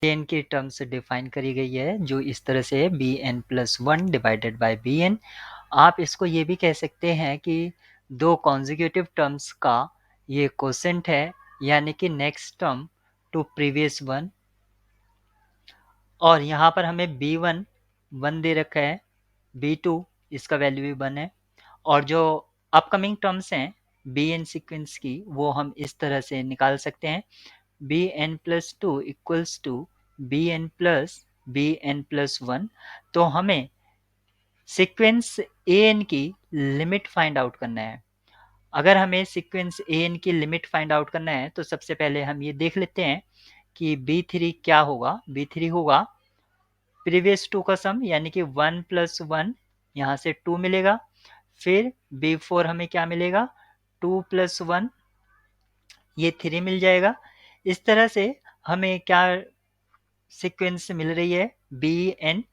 N की terms define करी गई है जो इस तरह से है B N plus one divided by B N. आप इसको ये भी कह सकते हैं कि दो कॉन्जिक्यूटिव टर्म्स का ये कोसेंट है, यानी कि next term to previous one. और यहाँ पर हमें बी वन वन दे रखा है, बी टू इसका वैल्यू भी वन है, और जो अपकमिंग टर्म्स हैं बी एन सीक्वेंस की वो हम इस तरह से निकाल सकते हैं, B N plus two equals to B N plus one. तो हमें सीक्वेंस ए एन की लिमिट फाइंड आउट करना है। अगर हमें सीक्वेंस ए एन की लिमिट फाइंड आउट करना है तो सबसे पहले हम ये देख लेते हैं कि बी थ्री क्या होगा। बी थ्री होगा प्रीवियस टू का सम, यानी कि वन प्लस वन, यहाँ से टू मिलेगा। फिर बी फोर हमें क्या मिलेगा, टू प्लस वन, ये थ्री मिल जाएगा। इस तरह से हमें क्या सीक्वेंस मिल रही है, बी एन।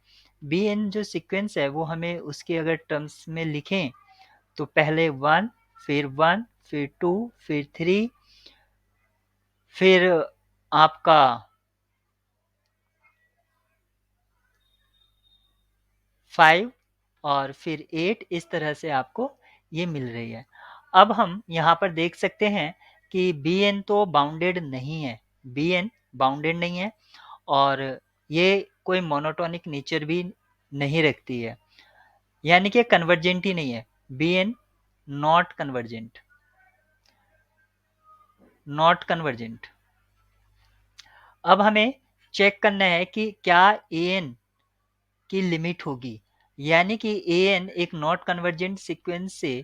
बी एन जो सीक्वेंस है वो हमें उसके अगर टर्म्स में लिखें तो पहले वन, फिर टू, फिर थ्री, फिर आपका फाइव, और फिर एट, इस तरह से आपको ये मिल रही है। अब हम यहाँ पर देख सकते हैं कि बी एन तो बाउंडेड नहीं है, बी एन बाउंडेड नहीं है, और ये कोई मोनोटोनिक नेचर भी नहीं रखती है, यानी कि कन्वर्जेंट ही नहीं है। B N not convergent, not convergent. अब हमें चेक करना है कि क्या ए एन की लिमिट होगी, यानी कि ए एन एक नॉट कन्वर्जेंट सीक्वेंस से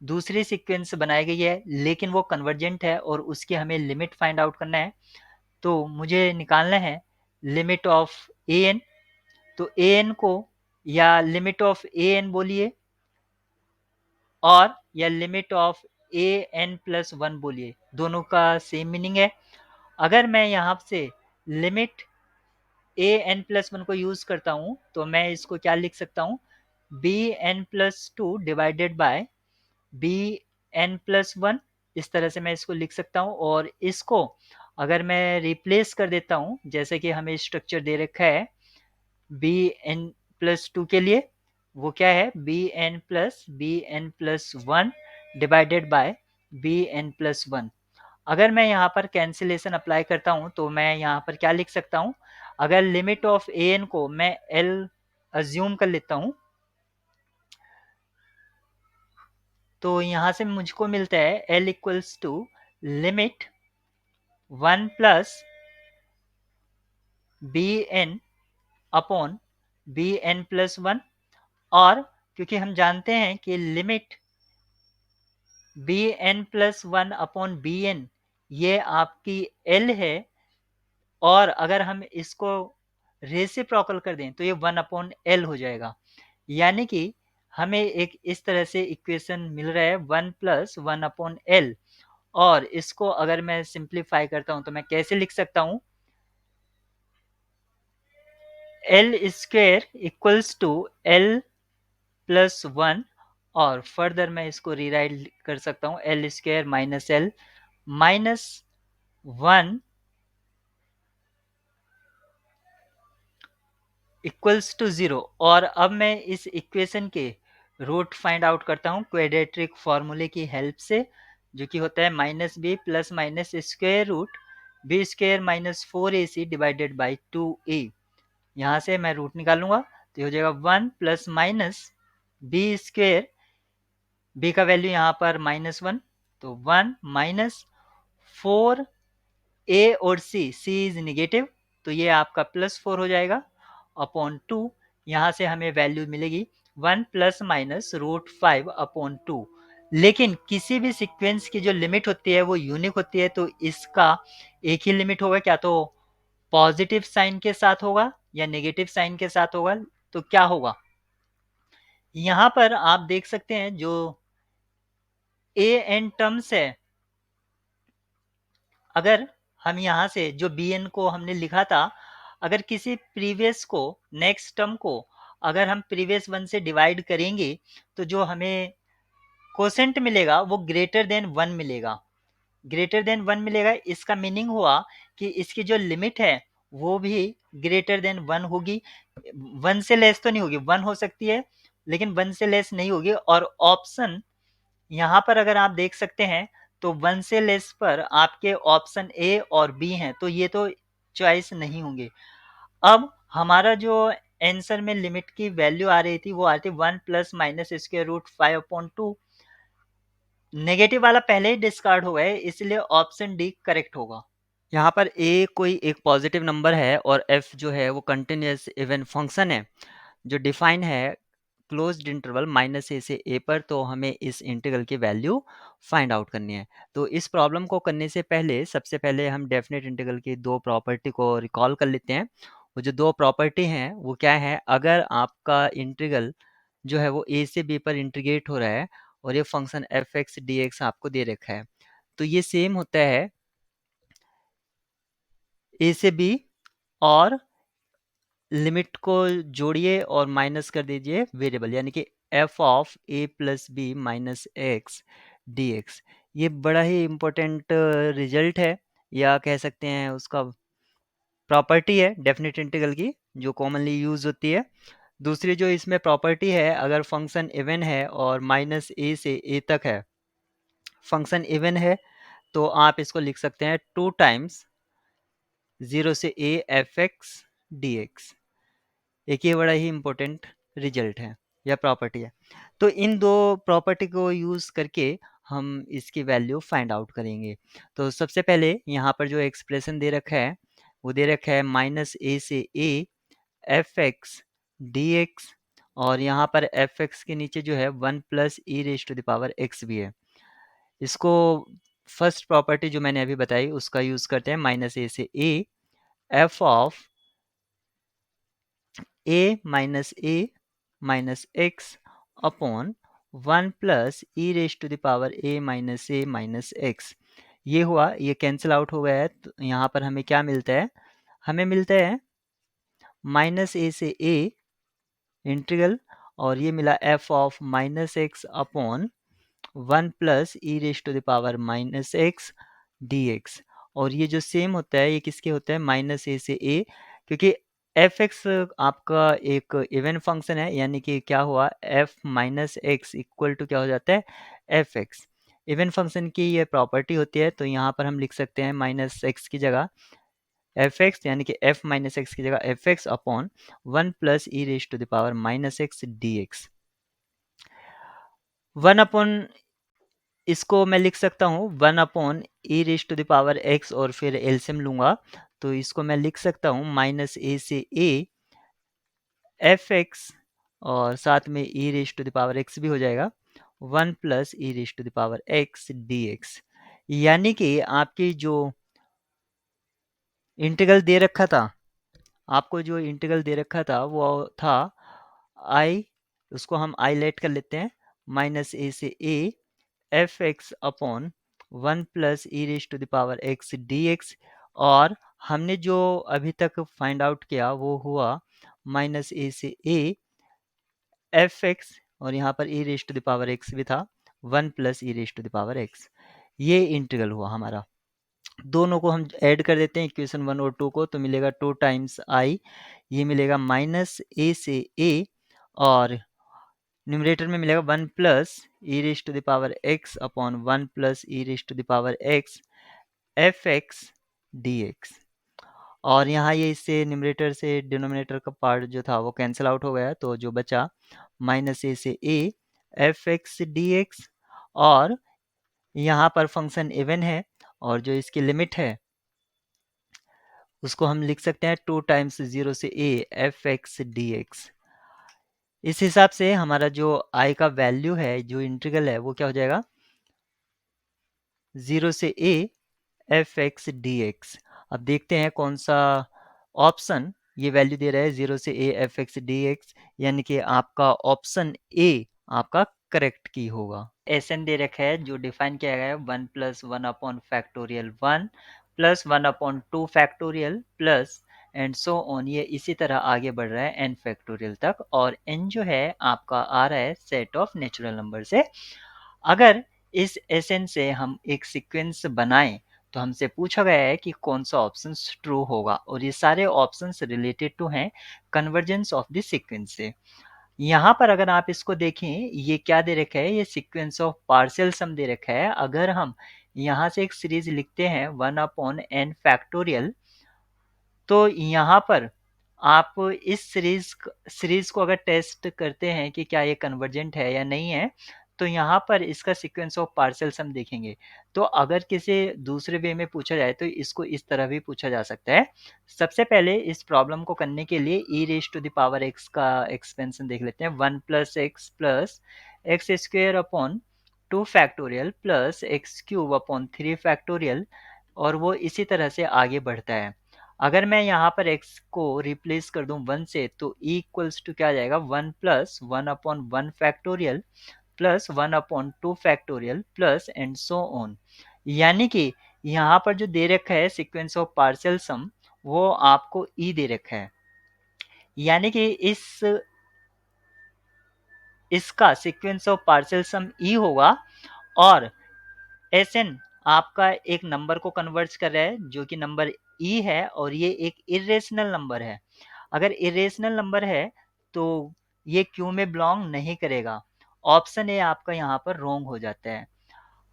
दूसरी सीक्वेंस बनाई गई है लेकिन वो कन्वर्जेंट है और उसकी हमें लिमिट फाइंड आउट करना है। तो मुझे निकालना है लिमिट ऑफ ए एन। तो ए एन को या लिमिट ऑफ ए एन बोलिए, और या limit of A N plus one बोलिए, दोनों का सेम मीनिंग है। अगर मैं यहाँ से limit A N plus one को यूज करता हूँ तो मैं इसको क्या लिख सकता हूँ, B N plus two divided by B N plus one, इस तरह से मैं इसको लिख सकता हूँ। और इसको अगर मैं रिप्लेस कर देता हूँ, जैसे कि हमें स्ट्रक्चर दे रखा है बी एन प्लस टू के लिए, वो क्या है B N plus one divided by B N plus one. अगर मैं यहाँ पर कैंसिलेशन अप्लाई करता हूँ तो मैं यहाँ पर क्या लिख सकता हूँ, अगर लिमिट ऑफ ए एन को मैं एल अज्यूम कर लेता हूँ तो यहाँ से मुझको मिलता है l equals to limit one plus b n upon b N plus one. और क्योंकि हम जानते हैं कि limit b N plus one upon b n ये आपकी एल है, और अगर हम इसको रेसिप्रोकल कर दें तो ये वन अपॉन एल हो जाएगा, यानी कि हमें एक इस तरह से इक्वेशन मिल रहा है one plus one upon L. और इसको अगर मैं सिंप्लीफाई करता हूं तो मैं कैसे लिख सकता हूं, l square equals to l plus one, और फर्दर मैं इसको रीराइट कर सकता हूँ l square minus l minus one equals to zero. और अब मैं इस इक्वेशन के रूट फाइंड आउट करता हूँ क्वेड्रेटिक फॉर्मूले की हेल्प से, जो कि होता है minus b plus minus square root b square minus four a c divided by two a. यहाँ से मैं रूट निकालूंगा तो ये हो जाएगा one plus minus b square, b का वैल्यू यहाँ पर माइनस वन, तो वन माइनस फोर ए और सी इज निगेटिव तो ये आपका प्लस फोर हो जाएगा अपॉन टू। यहाँ से हमें वैल्यू मिलेगी one plus minus root five upon two. लेकिन किसी भी सीक्वेंस की जो लिमिट होती है वो यूनिक होती है, तो इसका एक ही लिमिट होगा, क्या तो पॉजिटिव साइन के साथ होगा या नेगेटिव साइन के साथ होगा। तो क्या होगा, यहाँ पर आप देख सकते हैं जो ए एन टर्म्स है, अगर हम यहाँ से जो बी एन को हमने लिखा था, अगर किसी प्रीवियस को नेक्स्ट टर्म को अगर हम प्रीवियस वन से डिवाइड करेंगे तो जो हमें कोसेंट मिलेगा वो ग्रेटर देन वन मिलेगा, ग्रेटर देन वन मिलेगा। इसका मीनिंग हुआ कि इसकी जो लिमिट है वो भी ग्रेटर देन 1 होगी। 1 से लेस तो नहीं होगी, 1 हो सकती है लेकिन 1 से लेस नहीं होगी। और ऑप्शन यहाँ पर अगर आप देख सकते हैं तो 1 से लेस पर आपके ऑप्शन ए और बी हैं, तो ये तो चॉइस नहीं होंगे। अब हमारा जो आंसर में लिमिट की वैल्यू आ रही थी वो आ रही थी 1 plus minus square root 5/2। Negative वाला पहले ही डिस्कार्ड हो गया है, इसलिए ऑप्शन डी करेक्ट होगा। यहाँ पर ए कोई एक पॉजिटिव नंबर है और एफ जो है वो कंटिन्यूस इवन फंक्शन है जो डिफाइन है क्लोज्ड इंटरवल -a से a पर। तो हमें इस इंटीग्रल की वैल्यू फाइंड आउट करनी है। तो इस प्रॉब्लम को करने से पहले सबसे पहले हम डेफिनेट इंटीग्रल की दो प्रॉपर्टी को रिकॉल कर लेते हैं। वो जो दो प्रॉपर्टी हैं वो क्या है, अगर आपका इंटीग्रल जो है वो a से b पर इंटीग्रेट हो रहा है और ये function F x d x आपको दे रखा है, तो ये सेम होता है a से b, और लिमिट को जोड़िए और माइनस कर दीजिए वेरिएबल, यानी कि f of a plus b minus x d x. ये बड़ा ही इम्पोर्टेंट रिजल्ट है, या कह सकते हैं उसका प्रॉपर्टी है डेफिनेट इंटीग्रल की, जो कॉमनली यूज होती है। दूसरी जो इसमें प्रॉपर्टी है, अगर फंक्शन इवन है और माइनस ए से ए तक है, फंक्शन इवन है, तो आप इसको लिख सकते हैं 2 टाइम्स 0 से A F x d x. एक ये बड़ा ही इम्पोर्टेंट रिजल्ट है या प्रॉपर्टी है। तो इन दो प्रॉपर्टी को यूज़ करके हम इसकी वैल्यू फाइंड आउट करेंगे। तो सबसे पहले यहाँ पर जो एक्सप्रेशन दे रखा है वो दे रखा है -a से a f x d x, और यहाँ पर एफ एक्स के नीचे जो है 1 plus e raise to the power x भी है। इसको फर्स्ट प्रॉपर्टी जो मैंने अभी बताई उसका यूज़ करते हैं, -a से a f of a minus x upon 1 plus e raise to the power a minus x. ये हुआ, ये कैंसिल आउट हो गया है। तो यहाँ पर हमें क्या मिलता है, हमें मिलता है -a से a इंटीग्रल, और ये मिला f of -x upon 1 plus e raise to the power -x dx। और ये जो सेम होता है ये किसके होता है, -a से a, क्योंकि एफ एक्स आपका एक इवन फंक्शन है, यानी कि क्या हुआ, f minus x equal to क्या हो जाता है, एफ एक्स। इवन फंक्शन की ये प्रॉपर्टी होती है, तो यहाँ पर हम लिख सकते हैं -x की जगह एफ एक्स, यानी कि f माइनस एक्स की जगह f x upon 1 plus e raise to the power -x dx। 1 upon, इसको मैं लिख सकता हूँ 1 upon e raise to the power x, और फिर एलसीएम लूंगा तो इसको मैं लिख सकता हूँ -a से a एफ एक्स, और साथ में e raise to the power x भी हो जाएगा, 1 plus e raise to the power x d x. यानी कि आपकी जो इंटीग्रल दे रखा था, आपको जो इंटीग्रल दे रखा था वो था आई, उसको हम आई लेट कर लेते हैं, -a से a f x upon 1 plus e raise to the power x d x. और हमने जो अभी तक फाइंड आउट किया वो हुआ -a से a एफ एक्स, और यहाँ पर e raise to the power x भी था, 1 plus e raise to the power x. ये इंटीग्रल हुआ हमारा। दोनों को हम ऐड कर देते हैं इक्वेशन 1 और 2 को, तो मिलेगा 2 टाइम्स आई, ये मिलेगा -a से a, और न्यूमरेटर में मिलेगा 1 plus e raise to the power x upon 1 plus e raise to the power x f x d x. और यहाँ ये इससे न्यूमरेटर से डिनोमिनेटर का पार्ट जो था वो कैंसिल आउट हो गया, तो जो बचा -a से a f x d x. और यहाँ पर फंक्शन इवन है, और जो इसकी लिमिट है उसको हम लिख सकते हैं 2 टाइम्स 0 से a f x d x. इस हिसाब से हमारा जो i का वैल्यू है, जो इंटीग्रल है, वो क्या हो जाएगा, 0 से a f x d x. अब देखते हैं कौन सा ऑप्शन ये वैल्यू दे रहा है 0 से a f x d x, यानी कि आपका ऑप्शन ए आपका करेक्ट की होगा। एन दे रखा है जो डिफाइन किया गया है 1 plus 1 upon factorial 1 plus 1 upon 2 factorial plus and so on. ये इसी तरह आगे बढ़ रहा है n फैक्टोरियल तक, और n जो है आपका आ रहा है सेट ऑफ नेचुरल नंबर से। अगर इस एन से हम एक सीक्वेंस बनाएं तो हमसे पूछा गया है कि कौन सा ऑप्शन ट्रू होगा, और ये सारे ऑप्शंस रिलेटेड टू हैं कन्वर्जेंस ऑफ द सीक्वेंस से। यहाँ पर अगर आप इसको देखें, ये क्या दे रखा है, ये सीक्वेंस ऑफ पार्शियल सम दे रखा है। अगर हम यहाँ से एक सीरीज लिखते हैं 1/n फैक्टोरियल, तो यहाँ पर आप इस सीरीज को अगर टेस्ट करते हैं कि क्या ये कन्वर्जेंट है या नहीं है, तो यहाँ पर इसका सीक्वेंस ऑफ पार्शियल सम देखेंगे। तो अगर किसी दूसरे वे में पूछा जाए तो इसको इस तरह भी पूछा जा सकता है। सबसे पहले इस प्रॉब्लम को करने के लिए e raise to the power x का एक्सपेंशन देख लेते हैं। 1 plus x square upon 2 factorial plus x cube upon 3 factorial, और वो इसी तरह से आगे बढ़ता है। अगर मैं यहाँ पर x को रिप्लेस कर दूं 1 से, तो e इक्वल्स टू क्या आ जाएगा, 1 plus 1/1 factorial plus 1/2 factorial plus and so on. यानी कि यहाँ पर जो दे रखा है सीक्वेंस ऑफ पार्शियल सम, वो आपको e दे रखा है। यानी कि इसका sequence of partial sum e होगा, और Sn आपका एक नंबर को कन्वर्ट कर रहा है जो कि नंबर e है, और ये एक इरेशनल नंबर है। अगर इरेशनल नंबर है तो ये क्यू में बिलोंग नहीं करेगा। ऑप्शन ए आपका यहाँ पर रॉन्ग हो जाता है।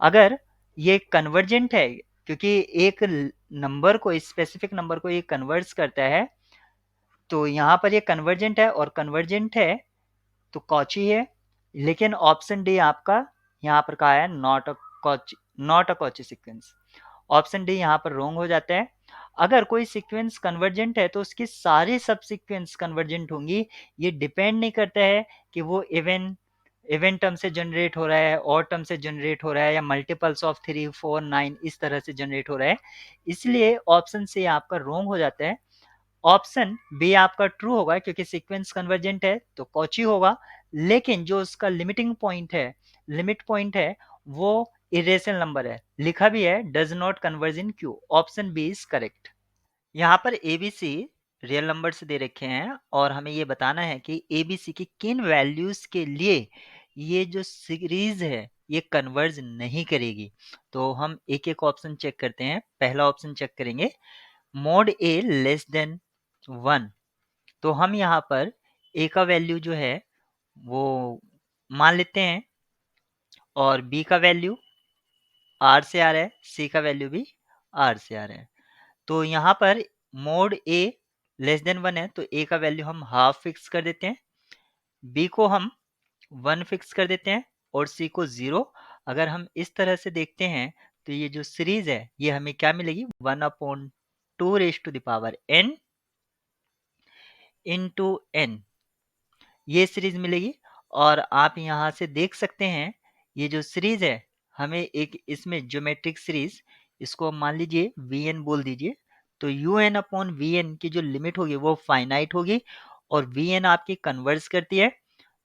अगर ये कन्वर्जेंट है, क्योंकि एक नंबर को, स्पेसिफिक नंबर को ये कन्वर्ट्स करता है, तो यहाँ पर ये कन्वर्जेंट है, और कन्वर्जेंट है तो कॉची है। लेकिन ऑप्शन डी आपका यहाँ पर कहा है not a Cauchy sequence. Option D यहाँ पर रॉन्ग हो जाता है। अगर कोई सीक्वेंस कन्वर्जेंट है तो उसकी सारी सब सीक्वेंस कन्वर्जेंट होंगी। ये डिपेंड नहीं करता है कि वो इवन टर्म से जनरेट हो रहा है, और टर्म से जनरेट हो रहा है, या मल्टीपल्स ऑफ 3 4 9 इस तरह से जनरेट हो रहा है। इसलिए ऑप्शन से आपका रॉन्ग हो जाता है। ऑप्शन बी आपका ट्रू होगा, क्योंकि सीक्वेंस कन्वर्जेंट है तो कॉची होगा। लेकिन जो उसका लिमिट पॉइंट है वो इरेशनल नंबर है। लिखा भी है does not converge in Q. Option B is correct. यहाँ पर एबीसी रियल नंबर्स दे रखे हैं, और हमें ये बताना है कि एबीसी की किन वैल्यूज के लिए ये जो सीरीज है ये कन्वर्ज नहीं करेगी। तो हम एक एक ऑप्शन चेक करते हैं। पहला ऑप्शन चेक करेंगे, मोड ए लेस देन 1। तो हम यहाँ पर ए का वैल्यू जो है वो मान लेते हैं, और बी का वैल्यू आर से आ रहा है, सी का वैल्यू भी आर से आ रहा है। तो यहाँ पर मोड ए लेस देन 1 है, तो ए का वैल्यू हम हाफ फिक्स कर देते हैं, बी को हम 1 फिक्स कर देते हैं, और सी को 0। अगर हम इस तरह से देखते हैं तो ये जो सीरीज है ये हमें क्या मिलेगी, 1/2 raise to the power n into n, ये सीरीज मिलेगी। और आप यहाँ से देख सकते हैं ये जो सीरीज है, हमें एक इसमें ज्योमेट्रिक सीरीज, इसको मान लीजिए vn बोल दीजिए, तो un/vn की जो लिमिट होगी वो फाइनाइट होगी, और vn आपकी कन्वर्स करती है,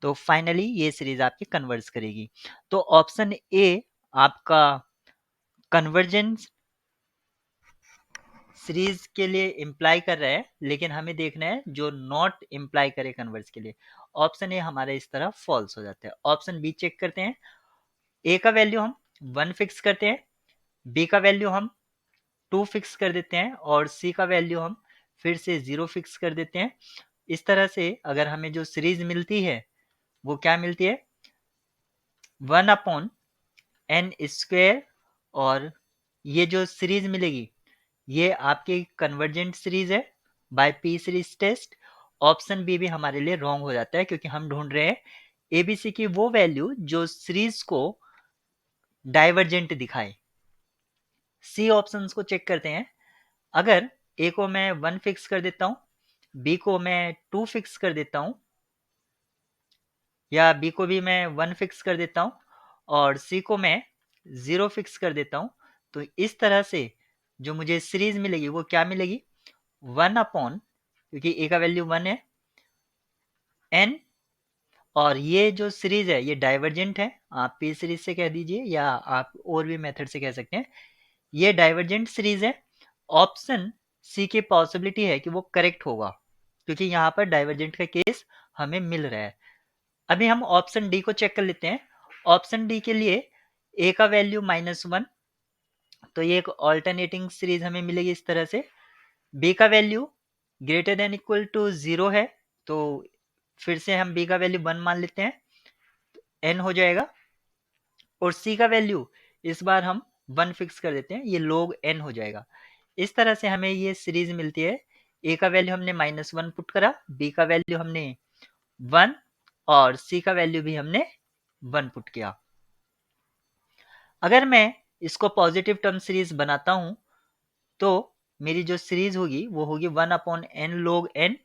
तो फाइनली ये सीरीज आपकी कन्वर्स करेगी। तो ऑप्शन ए आपका कन्वर्जेंस सीरीज के लिए इम्प्लाई कर रहा है, लेकिन हमें देखना है जो नॉट इम्प्लाई करे कन्वर्स के लिए। ऑप्शन ए हमारा इस तरह फॉल्स हो जाता है। ऑप्शन बी चेक करते हैं। ए का वैल्यू हम 1 फिक्स करते हैं, बी का वैल्यू हम 2 फिक्स कर देते हैं, और सी का वैल्यू हम फिर से 0 फिक्स कर देते हैं। इस तरह से अगर हमें जो सीरीज मिलती है वो क्या मिलती है, 1/n²। और ये जो सीरीज मिलेगी ये आपकी कन्वर्जेंट सीरीज है by p series test. Option B भी हमारे लिए रॉन्ग हो जाता है, क्योंकि हम ढूंढ रहे हैं एबीसी की वो वैल्यू जो सीरीज को डाइवर्जेंट दिखाए। सी ऑप्शंस को चेक करते हैं। अगर ए को मैं 1 फिक्स कर देता हूं, बी को मैं 2 फिक्स कर देता हूं, या बी को भी मैं 1 फिक्स कर देता हूं, और सी को मैं 0 फिक्स कर देता हूं, तो इस तरह से जो मुझे सीरीज मिलेगी वो क्या मिलेगी, 1/, क्योंकि ए का वैल्यू 1 है, n। और ये जो सीरीज है ये डाइवर्जेंट है, आप पी सीरीज से कह दीजिए या आप और भी मेथड से कह सकते हैं। ये डाइवर्जेंट सीरीज है। ऑप्शन सी की पॉसिबिलिटी है कि वो करेक्ट होगा, क्योंकि यहाँ पर डाइवर्जेंट का केस हमें मिल रहा है। अभी हम ऑप्शन डी को चेक कर लेते हैं। ऑप्शन डी के लिए ए का वैल्यू -1, तो ये एक ऑल्टरनेटिंग सीरीज हमें मिलेगी इस तरह से। बी का value greater than equal to 0 है, तो फिर से हम बी का वैल्यू 1 मान लेते हैं, n हो जाएगा। और सी का वैल्यू इस बार हम 1 फिक्स कर देते हैं, ये log n हो जाएगा। इस तरह से हमें ये सीरीज मिलती है। ए का वैल्यू हमने -1 पुट करा, बी का वैल्यू हमने 1 और सी का वैल्यू भी हमने 1 पुट किया। अगर मैं इसको पॉजिटिव टर्म सीरीज बनाता हूं तो मेरी जो सीरीज होगी वो होगी 1/n log n।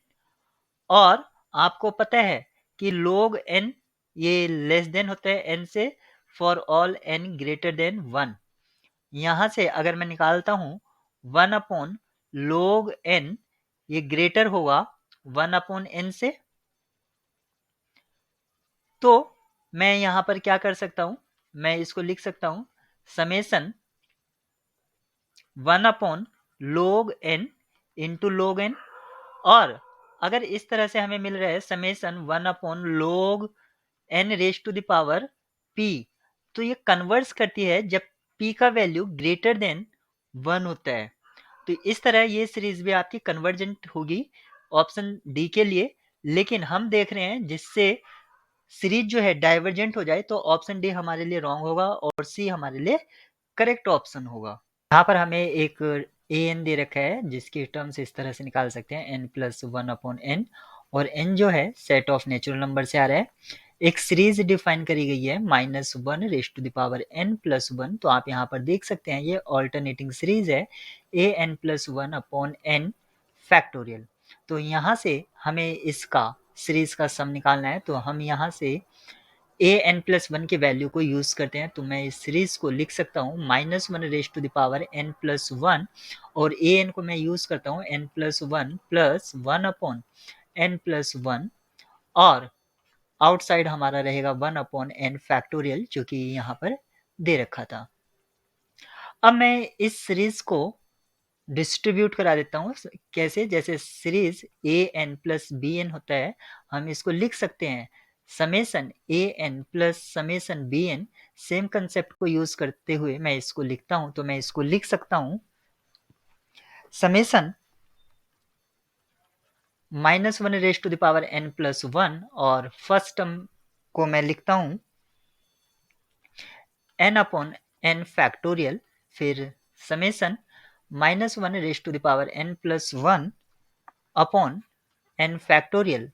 और आपको पता है कि log n ये लेस देन होता है n से for all n greater than 1। यहां से अगर मैं निकालता हूं 1/log n, ये ग्रेटर होगा 1/n से। तो मैं यहां पर क्या कर सकता हूं, मैं इसको लिख सकता हूं summation 1/log n into log n। और अगर इस तरह से हमें मिल रहा है summation 1/log n raise to the power p, तो ये कन्वर्स करती है जब p का वैल्यू ग्रेटर देन 1 होता है। तो इस तरह ये सीरीज भी आपकी कन्वर्जेंट होगी ऑप्शन डी के लिए। लेकिन हम देख रहे हैं जिससे सीरीज जो है डाइवर्जेंट हो जाए, तो ऑप्शन डी हमारे लिए रॉन्ग होगा और सी हमारे लिए करेक्ट ऑप्शन होगा। यहाँ पर हमें एक ए एन दे रखा है जिसकी टर्म्स इस तरह से निकाल सकते हैं n+1/n, और n जो है सेट ऑफ नेचुरल नंबर से आ रहा है। एक सीरीज डिफाइन करी गई है -1n+1। तो आप यहाँ पर देख सकते हैं ये ऑल्टरनेटिंग सीरीज है an+1/n फैक्टोरियल। तो यहाँ से हमें इसका सीरीज का सम निकालना है, तो हम यहाँ से an+1 के वैल्यू को यूज करते हैं। तो मैं इस सीरीज को लिख सकता हूँ -1n+n+1, और an को मैं यूज करता हूँ n+1 + 1/n+1, और आउटसाइड हमारा रहेगा 1/n फैक्टोरियल जो कि यहाँ पर दे रखा था। अब मैं इस सीरीज को डिस्ट्रीब्यूट करा देता हूँ। कैसे? जैसे सीरीज an+bn होता है, हम इसको लिख सकते हैं summation an plus summation bn। Same concept को यूज करते हुए मैं इसको लिखता हूं, तो मैं इसको लिख सकता हूं समेसन -1n+1, और फर्स्ट टर्म को मैं लिखता हूं n/n फैक्टोरियल, फिर summation -1n+1 upon n factorial,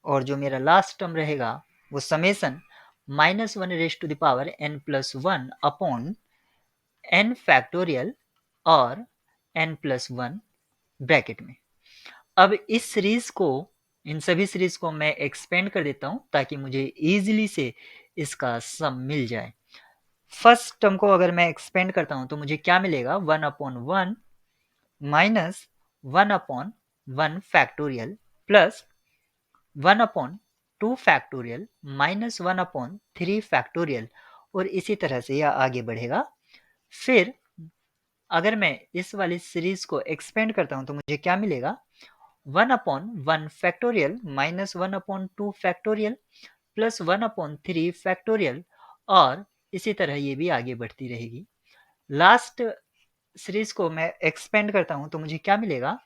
और जो मेरा लास्ट टर्म रहेगा वो summation -1n+1 upon n factorial और n+1 ब्रैकेट में। अब इस सीरीज को, इन सभी सीरीज को मैं एक्सपेंड कर देता हूं ताकि मुझे इजीली से इसका सम मिल जाए। फर्स्ट टर्म को अगर मैं एक्सपेंड करता हूं तो मुझे क्या मिलेगा 1/1 minus 1/1 factorial plus 1/2 factorial minus 1/3 factorial, और इसी तरह से यह आगे बढ़ेगा। फिर अगर मैं इस वाली सीरीज को एक्सपेंड करता हूं तो मुझे क्या मिलेगा 1/1 factorial minus 1/2 factorial plus 1/3 factorial, और इसी तरह ये भी आगे बढ़ती रहेगी। लास्ट सीरीज को मैं एक्सपेंड करता हूं तो मुझे क्या मिलेगा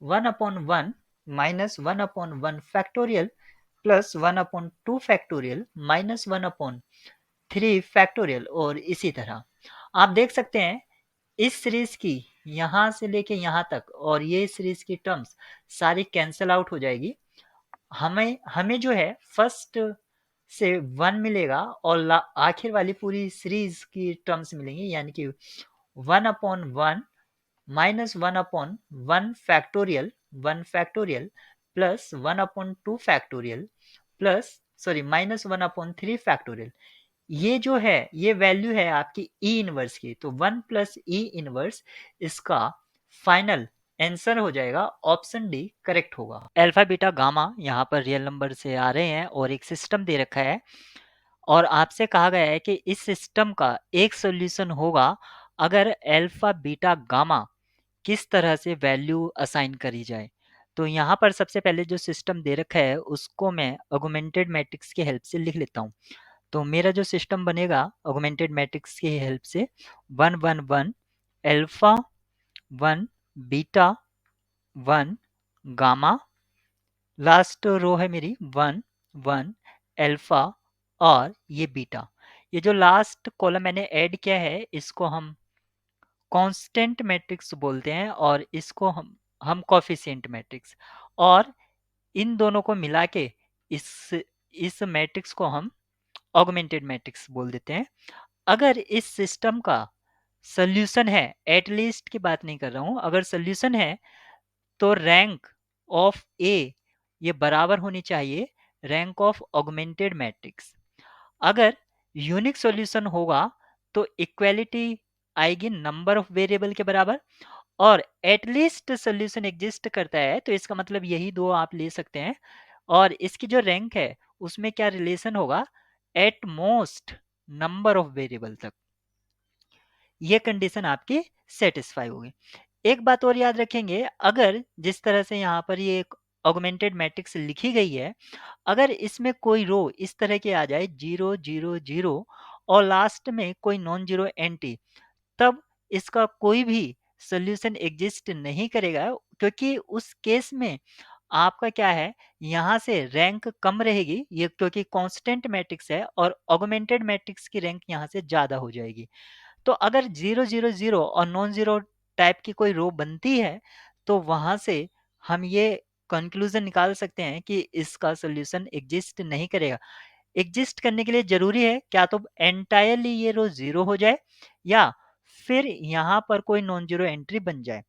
1/1 minus 1/1 factorial plus 1/2 factorial minus 1/3 factorial, और इसी तरह आप देख सकते हैं इस सीरीज की यहाँ से लेके यहाँ तक और ये सीरीज की टर्म्स सारी कैंसल आउट हो जाएगी। हमें जो है फर्स्ट से 1 मिलेगा और आखिर वाली पूरी सीरीज की टर्म्स मिलेंगी, यानी कि 1/1 minus 1/1 factorial 1 factorial plus 1/2 factorial plus minus 1/3 factorial. ये जो है ये वैल्यू है आपकी ई इनवर्स की, तो 1 प्लस ई इनवर्स इसका फाइनल आंसर हो जाएगा। ऑप्शन डी करेक्ट होगा। अल्फा बीटा गामा यहाँ पर रियल नंबर से आ रहे हैं और एक सिस्टम दे रखा है, और आपसे कहा गया है कि इस सिस्टम का एक सॉल्यूशन होगा अगर अल्फा बीटा गामा किस तरह से वैल्यू असाइन करी जाए। तो यहाँ पर सबसे पहले जो सिस्टम दे रखा है उसको मैं ऑगमेंटेड मैट्रिक्स की हेल्प से लिख लेता हूँ। तो मेरा जो सिस्टम बनेगा ऑगमेंटेड मैट्रिक्स की हेल्प से 1 1 1 alpha 1 beta 1 gamma, last row है मेरी 1 1 अल्फा और ये बीटा। ये जो लास्ट कॉलम मैंने ऐड किया है इसको हम कांस्टेंट मैट्रिक्स बोलते हैं और इसको हम कोफिशिएंट मैट्रिक्स, और इन दोनों को मिला के इस मैट्रिक्स को हम ऑगमेंटेड मैट्रिक्स बोल देते हैं। अगर इस सिस्टम का सॉल्यूशन है, एटलीस्ट की बात नहीं कर रहा हूं, अगर सॉल्यूशन है तो रैंक ऑफ ए ये बराबर होनी चाहिए रैंक ऑफ ऑगमेंटेड मैट्रिक्स। अगर यूनिक सॉल्यूशन होगा तो इक्वालिटी आएगी नंबर ऑफ वेरिएबल के बराबर, और एटलीस्ट सॉल्यूशन एग्जिस्ट करता है तो इसका मतलब यही दो आप ले सकते हैं, और इसकी जो रैंक है उसमें क्या रिलेशन होगा, at most number of variable तक। ये कंडीशन आपकी सेटिस्फाई होगी। एक बात और याद रखेंगे, अगर जिस तरह से यहाँ पर ये एक ऑगमेंटेड मैट्रिक्स लिखी गई है, अगर इसमें कोई रो इस तरह के आ जाए 0 0 0 और लास्ट में कोई नॉन जीरो एंट्री, तब इसका कोई भी सॉल्यूशन एग्जिस्ट नहीं करेगा, क्योंकि उस केस में आपका क्या है, यहाँ से रैंक कम रहेगी, ये क्योंकि कांस्टेंट मैट्रिक्स है और ऑगमेंटेड मैट्रिक्स की रैंक यहाँ से ज्यादा हो जाएगी। तो अगर 0 0 0 और नॉन जीरो टाइप की कोई रो बनती है तो वहां से हम ये कंक्लूजन निकाल सकते हैं कि इसका सॉल्यूशन एग्जिस्ट नहीं करेगा। एग्जिस्ट करने के लिए जरूरी है क्या तो एंटायरली ये रो जीरो हो जाए या फिर यहाँ पर कोई नॉन जीरो एंट्री बन जाए।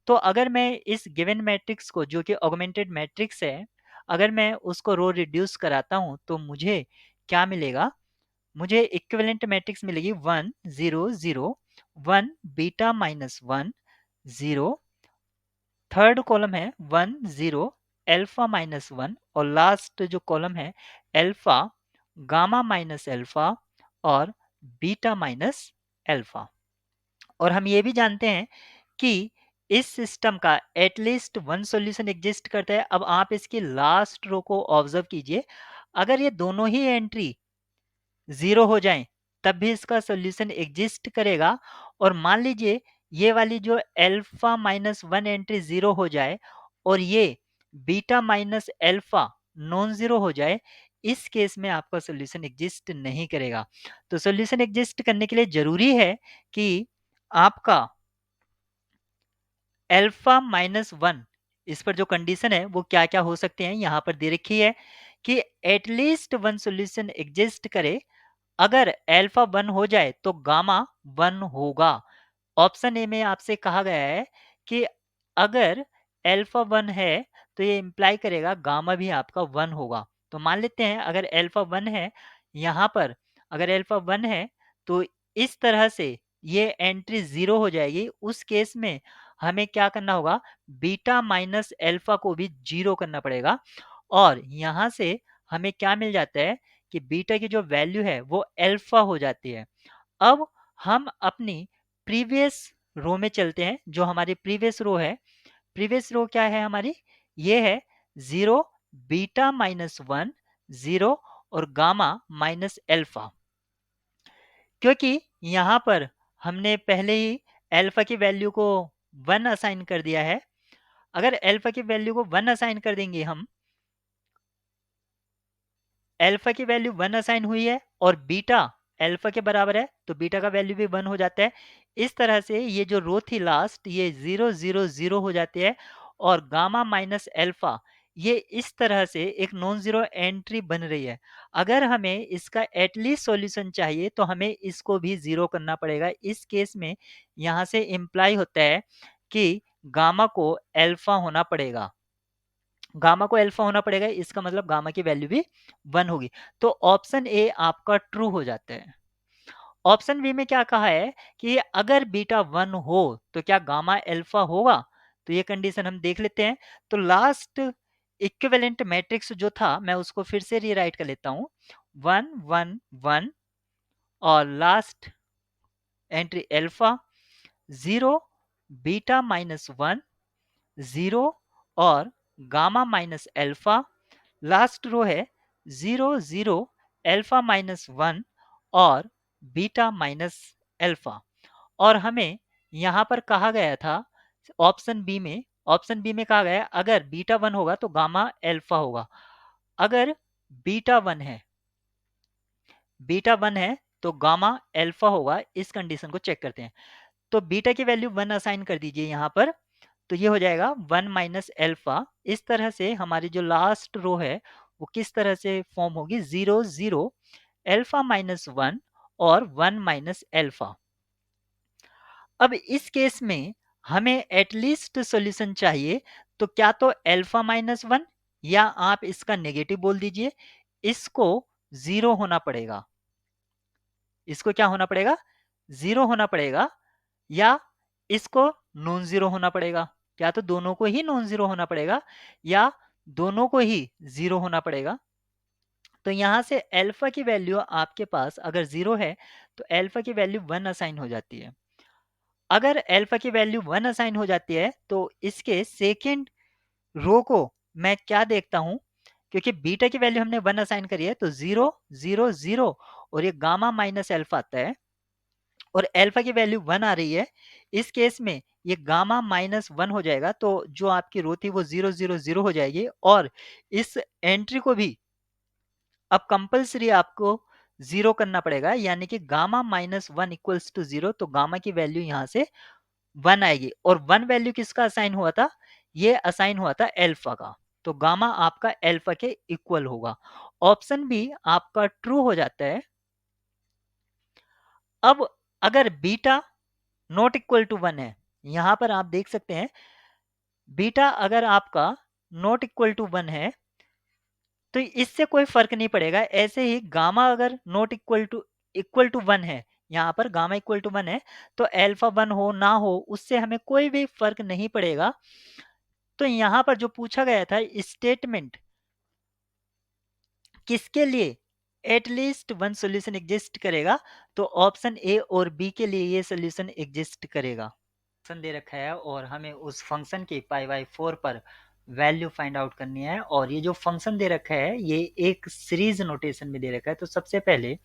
तो अगर मैं इस गिवन मैट्रिक्स को, जो कि ऑगमेंटेड मैट्रिक्स है, अगर मैं उसको रो रिड्यूस कराता हूं तो मुझे क्या मिलेगा, मुझे इक्विवेलेंट मैट्रिक्स मिलेगी 1 0 0 1 बीटा माइनस 1 0, थर्ड कॉलम है 1 0 अल्फा माइनस 1, और लास्ट जो कॉलम है अल्फा गामा माइनस अल्फा और बीटा माइनस अल्फा। और हम ये भी जानते हैं कि इस सिस्टम का एटलीस्ट वन सॉल्यूशन एग्जिस्ट करता है। अब आप इसकी लास्ट रो को ऑब्जर्व कीजिए, अगर ये दोनों ही एंट्री जीरो हो जाएं तब भी इसका सॉल्यूशन एग्जिस्ट करेगा, और मान लीजिए ये वाली जो अल्फा माइनस 1 एंट्री जीरो हो जाए और ये beta minus alpha non zero हो जाए, इस केस में आपका सॉल्यूशन एग्जिस्ट नहीं करेगा। तो सॉल्यूशन एग्जिस्ट करने के लिए जरूरी है कि आपका अल्फा माइनस 1, इस पर जो कंडीशन है वो क्या क्या हो सकते हैं यहाँ पर दे रखी है कि एटलीस्ट वन सॉल्यूशन एग्जिस्ट करे। अगर अल्फा 1 हो जाए तो गामा 1 होगा। ऑप्शन ए में आपसे कहा गया है कि अगर अल्फा 1 है तो ये इंप्लाई करेगा गामा भी आपका 1 होगा। तो मान लेते हैं अगर अल्फा 1 है यहाँ पर, अगर अल्फा 1 है तो इस तरह से ये एंट्री जीरो हो जाएगी। उस केस में हमें क्या करना होगा, बीटा माइनस अल्फा को भी जीरो करना पड़ेगा, और यहाँ से हमें क्या मिल जाता है कि बीटा की जो वैल्यू है वो अल्फा हो जाती है। अब हम अपनी प्रीवियस रो में चलते हैं, जो हमारी प्रीवियस रो है। प्रीवियस रो क्या है हमारी, ये है 0 बीटा माइनस 1 0 और गामा माइनस अल्फा। क्योंकि यहाँ पर हमने पहले ही अल्फा की वैल्यू को 1 असाइन कर दिया है, अगर अल्फा की वैल्यू को 1 असाइन कर देंगे हम, अल्फा की वैल्यू 1 असाइन हुई है और बीटा अल्फा के बराबर है तो बीटा का वैल्यू भी 1 हो जाता है। इस तरह से ये जो रो थी लास्ट, ये 0 0 0 हो जाती है, और गामा माइनस अल्फा ये इस तरह से एक नॉन जीरो एंट्री बन रही है। अगर हमें इसका एटलीस्ट सॉल्यूशन चाहिए तो हमें इसको भी जीरो करना पड़ेगा। इस केस में यहाँ से इम्प्लाई होता है कि गामा को अल्फा होना पड़ेगा, गामा को अल्फा होना पड़ेगा, इसका मतलब गामा की वैल्यू भी 1 होगी। तो ऑप्शन ए आपका ट्रू हो जाता है। ऑप्शन बी में क्या कहा है कि अगर बीटा 1 हो तो क्या गामा अल्फा होगा, तो ये कंडीशन हम देख लेते हैं। तो लास्ट इक्विवेलेंट मैट्रिक्स जो था मैं उसको फिर से रीराइट कर लेता हूं, 1 1 1 और last entry alpha 0 beta minus 1 0 और gamma minus alpha, last row है 0 0 अल्फा माइनस 1 और बीटा माइनस अल्फा। और हमें यहाँ पर कहा गया था ऑप्शन बी में कहा गया अगर बीटा 1 होगा तो गामा अल्फा होगा। अगर बीटा 1 है बीटा 1 है तो गामा अल्फा होगा। इस कंडीशन को चेक करते हैं। तो बीटा की वैल्यू 1 असाइन कर दीजिए यहाँ पर, तो ये हो जाएगा 1 माइनस अल्फा। इस तरह से हमारी जो लास्ट रो है वो किस तरह से फॉर्म होगी, 0 0 अल्फा माइनस 1 और 1 माइनस अल्फा। अब इस केस में हमें एटलीस्ट सॉल्यूशन चाहिए, तो क्या तो अल्फा माइनस 1 या आप इसका नेगेटिव बोल दीजिए, इसको 0 होना पड़ेगा। इसको क्या होना पड़ेगा, 0 होना पड़ेगा, या इसको नॉन जीरो होना पड़ेगा। क्या तो दोनों को ही नॉन जीरो होना पड़ेगा या दोनों को ही 0 होना पड़ेगा। तो यहां से अल्फा की वैल्यू आपके पास अगर 0 है तो अल्फा की वैल्यू 1 असाइन हो जाती है। अगर अल्फा की वैल्यू 1 असाइन हो जाती है तो इसके सेकेंड रो को मैं क्या देखता हूं, क्योंकि बीटा की वैल्यू हमने 1 असाइन करी है तो 0 0 0 और ये गामा माइनस अल्फा आता है और अल्फा की वैल्यू 1 आ रही है। इस केस में ये गामा माइनस 1 हो जाएगा, तो जो आपकी रो थी वो 0 0 0 हो जाएगी और इस एंट्री को भी अब कंपल्सरी आपको 0 करना पड़ेगा, यानी कि गामा माइनस 1 इक्वल्स टू 0। तो गामा की वैल्यू यहां से 1 आएगी और 1 वैल्यू किसका असाइन हुआ था, ये असाइन हुआ था अल्फा का। तो गामा आपका अल्फा के इक्वल होगा। ऑप्शन बी आपका ट्रू हो जाता है। अब अगर बीटा नॉट इक्वल टू 1 है, यहां पर आप देख सकते हैं बीटा अगर आपका नॉट इक्वल टू 1 है तो इससे कोई फर्क नहीं पड़ेगा। ऐसे ही गामा अगर नॉट इक्वल टू 1 है, यहाँ पर गामा इक्वल टू 1 है, तो अल्फा 1 हो ना हो उससे हमें कोई भी फर्क नहीं पड़ेगा। तो यहाँ पर जो पूछा गया था स्टेटमेंट किसके लिए एटलीस्ट वन सॉल्यूशन एग्जिस्ट करेगा, तो ऑप्शन ए और बी के लिए ये सॉल्यूशन एग्जिस्ट करेगा। फंक्शन दे रखा है और हमें उस फंक्शन की पाई बाई 4 पर वैल्यू फाइंड आउट करनी है। और ये जो फंक्शन दे रखा है ये एक सीरीज नोटेशन में दे रखा है। तो सबसे पहले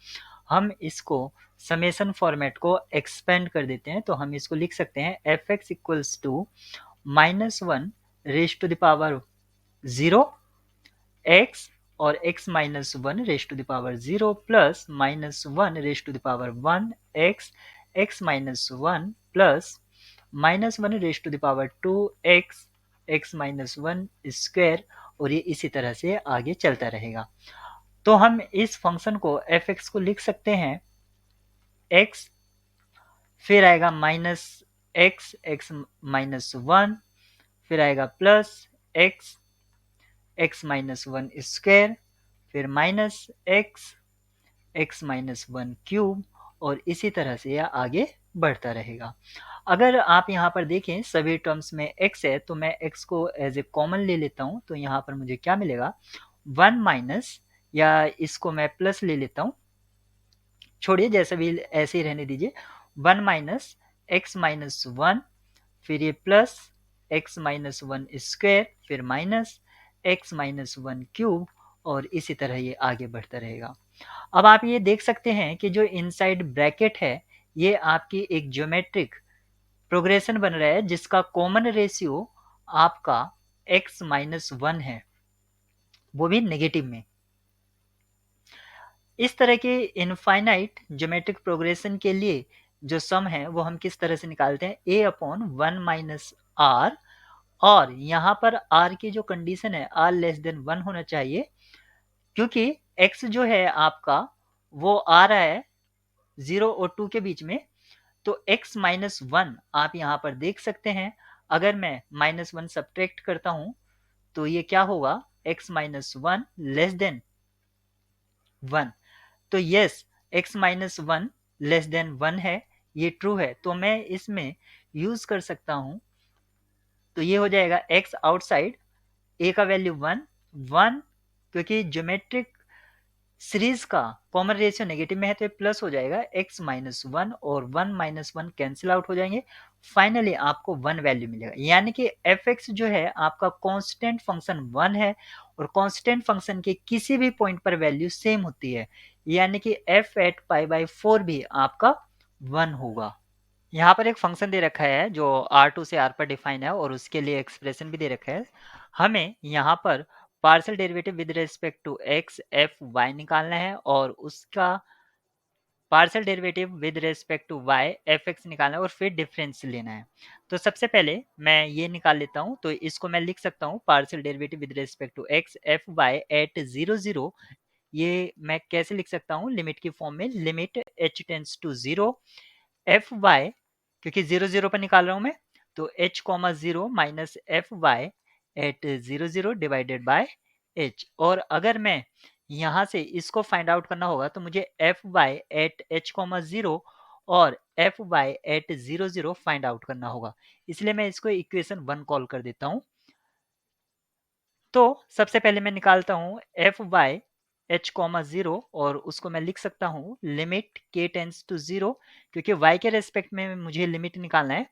हम इसको समेशन फॉर्मेट को एक्सपेंड कर देते हैं। तो हम इसको लिख सकते हैं f x equals to minus 1 raise to the power 0 x और x minus 1 raise to the power 0 plus minus 1 raise to the power 1 x x minus 1 plus minus 1 raise to the power 2 x x minus 1 square. और ये इसी तरह से आगे चलता रहेगा। तो हम इस फंक्शन को एफ एक्स को लिख सकते हैं x, फिर आएगा माइनस एक्स एक्स माइनस 1, फिर आएगा plus x x minus 1 square, फिर minus x x minus 1 cube. और इसी तरह से यह आगे बढ़ता रहेगा। अगर आप यहाँ पर देखें सभी टर्म्स में x है तो मैं x को एज ए कॉमन ले लेता हूँ। तो यहाँ पर मुझे क्या मिलेगा, 1 माइनस, या इसको मैं प्लस ले लेता हूँ, छोड़िए जैसे भी ऐसे ही रहने दीजिए, 1 माइनस एक्स माइनस 1, फिर ये प्लस एक्स माइनस 1 स्क्वायर, फिर माइनस एक्स माइनस 1 क्यूब। और इसी तरह ये आगे बढ़ता रहेगा। अब आप ये देख सकते हैं कि जो इनसाइड ब्रैकेट है ये आपकी एक ज्योमेट्रिक प्रोग्रेशन बन रहा है जिसका कॉमन रेशियो आपका x माइनस 1 है, वो भी नेगेटिव में। इस तरह के इनफाइनाइट ज्योमेट्रिक प्रोग्रेशन के लिए जो सम है वो हम किस तरह से निकालते हैं, a अपॉन 1 माइनस आर। और यहाँ पर r की जो कंडीशन है r लेस देन 1 होना चाहिए, क्योंकि x जो है आपका वो आ रहा है 0 और 2 के बीच में। तो x माइनस 1 आप यहाँ पर देख सकते हैं, अगर मैं माइनस 1 सब्ट्रैक्ट करता हूं तो ये क्या होगा, x माइनस 1 लेस देन 1। तो yes, x minus 1 less than 1 है, ये ट्रू है। तो मैं इसमें यूज कर सकता हूं, तो ये हो जाएगा x आउटसाइड, a का वैल्यू 1 1, क्योंकि ज्योमेट्रिक सीरीज का कॉमन रेशियो नेगेटिव में है तो ये प्लस हो जाएगा x माइनस 1 और 1 माइनस 1 कैंसिल आउट हो जाएंगे। फाइनली आपको 1 वैल्यू मिलेगा, यानी कि एफ एक्स जो है आपका कांस्टेंट फंक्शन 1 है और कांस्टेंट फंक्शन के किसी भी पॉइंट पर वैल्यू सेम होती है, यानी कि f एट पाई बाई 4 भी आपका 1 होगा। यहाँ पर एक फंक्शन दे रखा है जो R2 से R पर डिफाइन है और उसके लिए एक्सप्रेशन भी दे रखा है। हमें यहाँ पर partial derivative with respect to x f y निकालना है और उसका partial derivative with respect to y f x निकालना है और फिर डिफरेंस लेना है। तो सबसे पहले मैं ये निकाल लेता हूँ, तो इसको मैं लिख सकता हूँ partial derivative with respect to x f y at 0 0। ये मैं कैसे लिख सकता हूँ लिमिट की फॉर्म में, limit h tends to 0 f y, क्योंकि 0 0 पर निकाल रहा हूँ मैं, तो h comma 0 minus f y at 0 0 divided by h। और अगर मैं यहाँ से इसको फाइंड आउट करना होगा तो मुझे f y at h comma 0 और f y at 0 0 find out करना होगा, इसलिए मैं इसको इक्वेशन 1 कॉल कर देता हूँ। तो सबसे पहले मैं निकालता हूँ एफ वाई h कॉमा 0 और उसको मैं लिख सकता हूँ लिमिट k टेंस टू 0, क्योंकि y के रेस्पेक्ट में मुझे लिमिट निकालना है।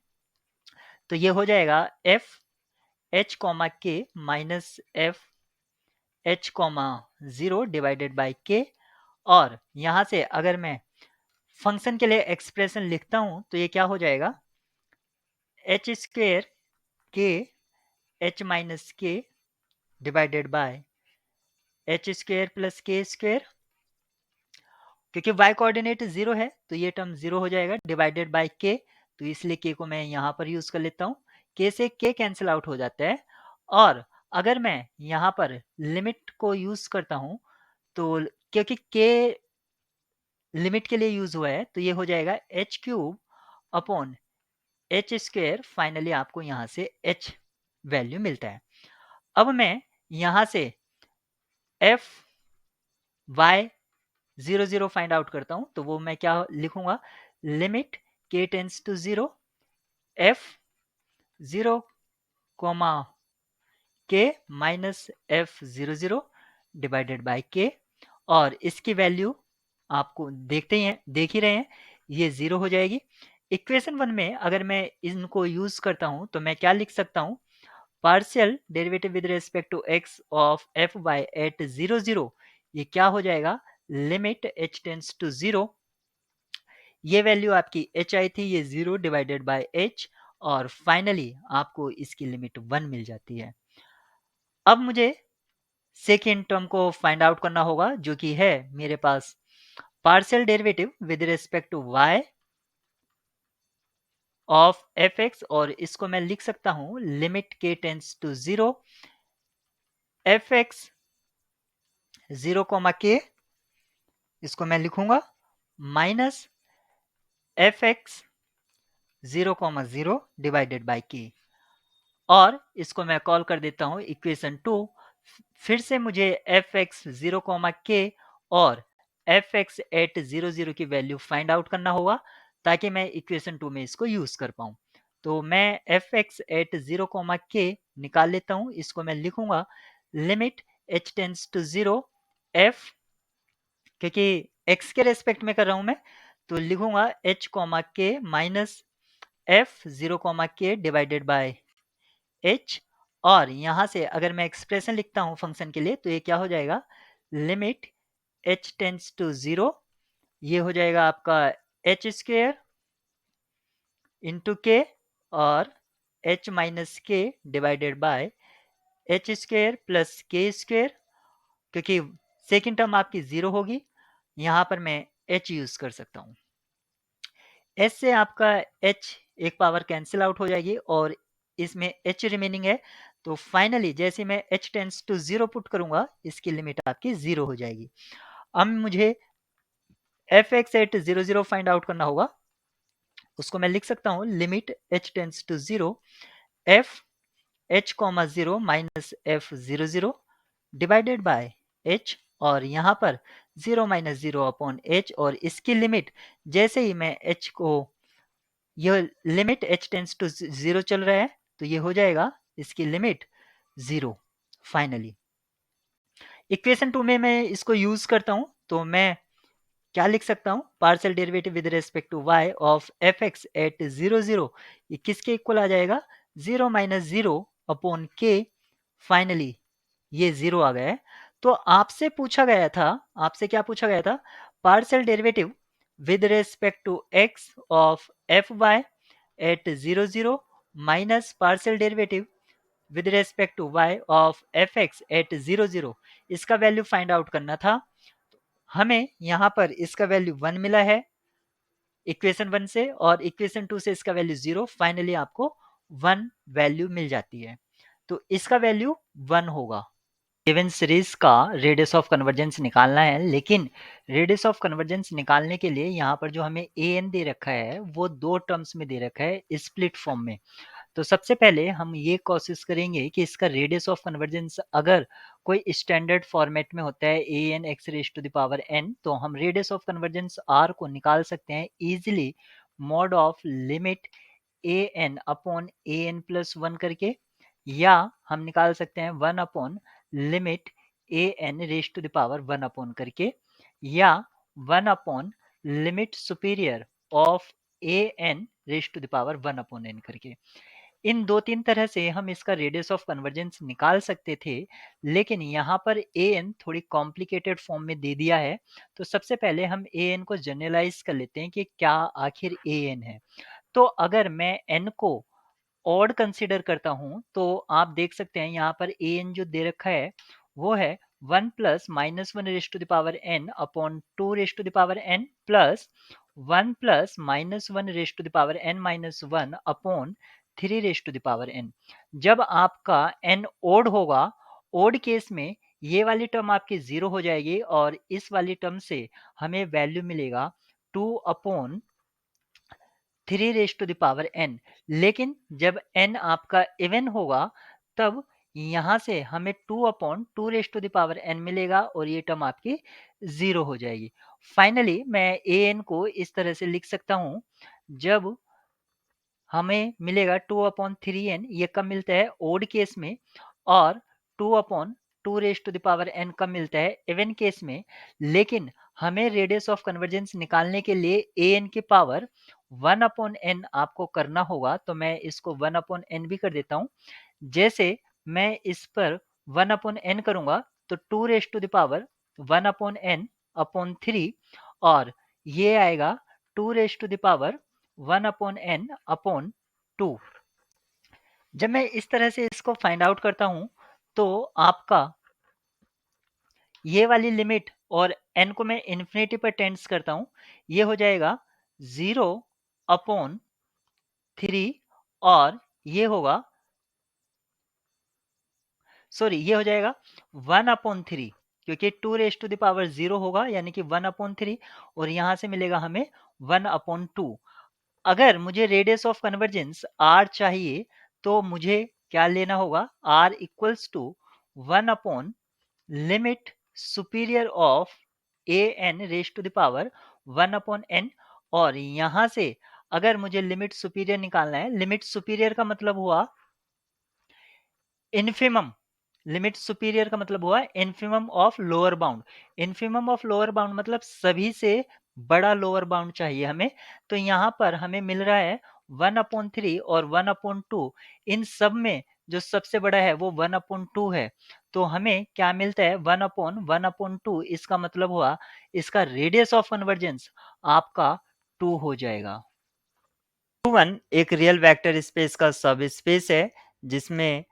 तो ये हो जाएगा F h comma k minus F h comma 0 divided by k। और यहाँ से अगर मैं फंक्शन के लिए एक्सप्रेशन लिखता हूँ तो ये क्या हो जाएगा, एच स्क्वेयर के एच माइनस के divided by H square plus के स्क्वेयर, क्योंकि y कोऑर्डिनेट 0 है तो ये टर्म 0 हो जाएगा, डिवाइडेड बाय k। तो इसलिए k को मैं यहाँ पर यूज कर लेता हूँ, k से k कैंसिल आउट हो जाता है। और अगर मैं यहाँ पर लिमिट को यूज करता हूँ तो क्योंकि k लिमिट के लिए यूज हुआ है तो ये हो जाएगा H cube upon H square. Finally आपको यहाँ से h वैल्यू मिलता है। अब मैं यहाँ से एफ वाई 0 0 फाइंड आउट करता हूँ, तो वो मैं क्या लिखूंगा, limit k tends to 0 f 0 comma k minus f 0 0 divided by k। और इसकी वैल्यू आपको देख ही रहे हैं, ये 0 हो जाएगी। इक्वेशन 1 में अगर मैं इनको यूज करता हूं तो मैं क्या लिख सकता हूं, partial derivative with respect to x of f y at 0 0, ये क्या हो जाएगा, लिमिट h टेंस टू 0, ये वैल्यू आपकी h आई थी, ये 0 डिवाइडेड बाय h, और फाइनली आपको इसकी लिमिट 1 मिल जाती है। अब मुझे सेकेंड टर्म को फाइंड आउट करना होगा जो कि है मेरे पास partial derivative with respect to y of f x, और इसको मैं लिख सकता हूं limit k tends to 0 f x 0 comma k, इसको मैं लिखूंगा minus f x 0 comma 0 divided by k। और इसको मैं कॉल कर देता हूं इक्वेशन 2। फिर से मुझे एफ एक्स 0 कोमा k और एफ एक्स एट 0 0 की वैल्यू फाइंड आउट करना होगा ताकि मैं इक्वेशन 2 में इसको यूज कर पाऊं। तो मैं f x at 0 comma k निकाल लेता हूं, इसको मैं लिखूंगा limit h tends to 0 f, क्योंकि x के रेस्पेक्ट में कर रहा हूं मैं, तो लिखूंगा h comma k minus f 0 comma k divided by h। और यहाँ से अगर मैं एक्सप्रेशन लिखता हूँ फंक्शन के लिए तो ये क्या हो जाएगा, लिमिट h टेंस टू 0, ये हो जाएगा आपका h स्क्वेयर इंटू के और h माइनस के divided by H square plus के स्क्वेयर, क्योंकि सेकेंड टर्म आपकी 0 होगी, यहाँ पर मैं h यूज कर सकता हूँ। h से आपका h एक पावर कैंसिल आउट हो जाएगी और इसमें h रिमेनिंग है। तो फाइनली जैसे मैं h टेंस टू 0 पुट करूंगा इसकी लिमिट आपकी 0 हो जाएगी। अब मुझे f x at 0 0 find out करना होगा, उसको मैं लिख सकता हूँ limit h tends to 0 f h comma 0 minus f 0 0 divided by h। और यहाँ पर 0 माइनस 0 अपॉन h, और इसकी लिमिट जैसे ही मैं h को, यह लिमिट h टेंस टू 0 चल रहा है तो ये हो जाएगा इसकी लिमिट 0। फाइनली इक्वेशन 2 में मैं इसको यूज करता हूं तो मैं क्या लिख सकता हूं, partial derivative with respect to y of f x at 0 0, ये किसके इक्वल आ जाएगा, 0 माइनस 0 अपॉन k। फाइनली ये 0 आ गया है। तो आपसे पूछा गया था, आपसे क्या पूछा गया था, partial derivative with respect to x of f y at 0 0 minus partial derivative with respect to y of f x at 0 0, इसका वैल्यू फाइंड आउट करना था। हमें यहाँ पर इसका वैल्यू 1 मिला है इक्वेशन 1 से, और इक्वेशन 2 से इसका वैल्यू 0, फाइनली आपको 1 वैल्यू मिल जाती है। तो इसका वैल्यू 1 होगा। गिवन सीरीज का रेडियस ऑफ कन्वर्जेंस निकालना है, लेकिन रेडियस ऑफ कन्वर्जेंस निकालने के लिए यहाँ पर जो हमें ए एन दे रखा है वो दो टर्म्स में दे रखा है स्प्लिट फॉर्म में। तो सबसे पहले हम ये कोशिश करेंगे कि इसका रेडियस ऑफ कन्वर्जेंस अगर कोई स्टैंडर्ड फॉर्मेट में होता है a n x raise to the power n, तो हम रेडियस ऑफ कन्वर्जेंस आर को निकाल सकते हैं easily mod of limit A n upon a N plus 1 करके, या हम निकाल सकते हैं 1 upon limit A n raise to the power 1 upon करके, या 1 upon limit superior of A n raise to the power 1 upon n करके। इन दो तीन तरह से हम इसका रेडियस ऑफ कन्वर्जेंस निकाल सकते थे, लेकिन यहाँ पर ए एन थोड़ी कॉम्प्लिकेटेड फॉर्म में दे दिया है। तो सबसे पहले हम ए एन को जनरलाइज कर लेते हैं कि क्या आखिर ए एन है। तो अगर मैं एन को ऑड कंसीडर करता हूं तो आप देख सकते हैं यहाँ पर ए एन जो दे रखा है वो है 1 plus minus 1 raise to the power n upon 2 raise to the power n plus 1 plus minus 1 raise to the power n minus 1 upon 3 raise to the power n. जब आपका एन ओड होगा, odd case में ये वाली term आपकी zero हो जाएगी और इस वाली टर्म से हमें वैल्यू मिलेगा 2 upon 3 raise to the power n. लेकिन जब एन आपका इवन होगा तब यहाँ से हमें 2 upon 2 raise to the power n मिलेगा और ये टर्म आपकी जीरो हो जाएगी। फाइनली मैं ए एन को इस तरह से लिख सकता हूँ, जब हमें मिलेगा 2 अपॉन 3n, ये कब मिलता है ओड केस में, और 2 upon 2 raise to the power n कब मिलता है इवन केस में। लेकिन हमें रेडियस ऑफ कन्वर्जेंस निकालने के लिए ए एन की पावर 1 अपॉन एन आपको करना होगा, तो मैं इसको 1 अपॉन एन भी कर देता हूँ। जैसे मैं इस पर 1 अपॉन एन करूंगा तो 2 raise to the power 1 upon n upon 3, और ये आएगा 2 raise to the power 1 upon n upon 2। जब मैं इस तरह से इसको फाइंड आउट करता हूं तो आपका ये वाली लिमिट और n को मैं इन्फिनिटी पर टेंड्स करता हूं, ये हो जाएगा 0 अपॉन 3, और ये होगा सॉरी ये हो जाएगा 1 अपॉन 3, क्योंकि 2 रेज टू द पावर 0 होगा यानी कि 1 अपॉन 3, और यहां से मिलेगा हमें 1 अपॉन 2। अगर मुझे रेडियस ऑफ कन्वर्जेंस r चाहिए तो मुझे क्या लेना होगा, r equals to 1 upon limit superior of A n raise to the power 1 upon n, और यहां से अगर मुझे लिमिट सुपीरियर निकालना है, लिमिट सुपीरियर का मतलब हुआ इन्फिमम, लिमिट सुपीरियर का मतलब हुआ infimum of lower bound. Infimum of lower bound मतलब सभी से बड़ा लोअर बाउंड चाहिए हमें। तो यहाँ पर हमें मिल रहा है 1 अपॉन 3 और 1 अपॉन 2, इन सब में जो सबसे बड़ा है वो 1 अपॉन 2 है। तो हमें क्या मिलता है 1 अपॉन 2, इसका मतलब हुआ इसका रेडियस ऑफ कन्वर्जेंस आपका 2 हो जाएगा। 1 एक रियल वेक्टर स्पेस का सब स्पेस है जिसमें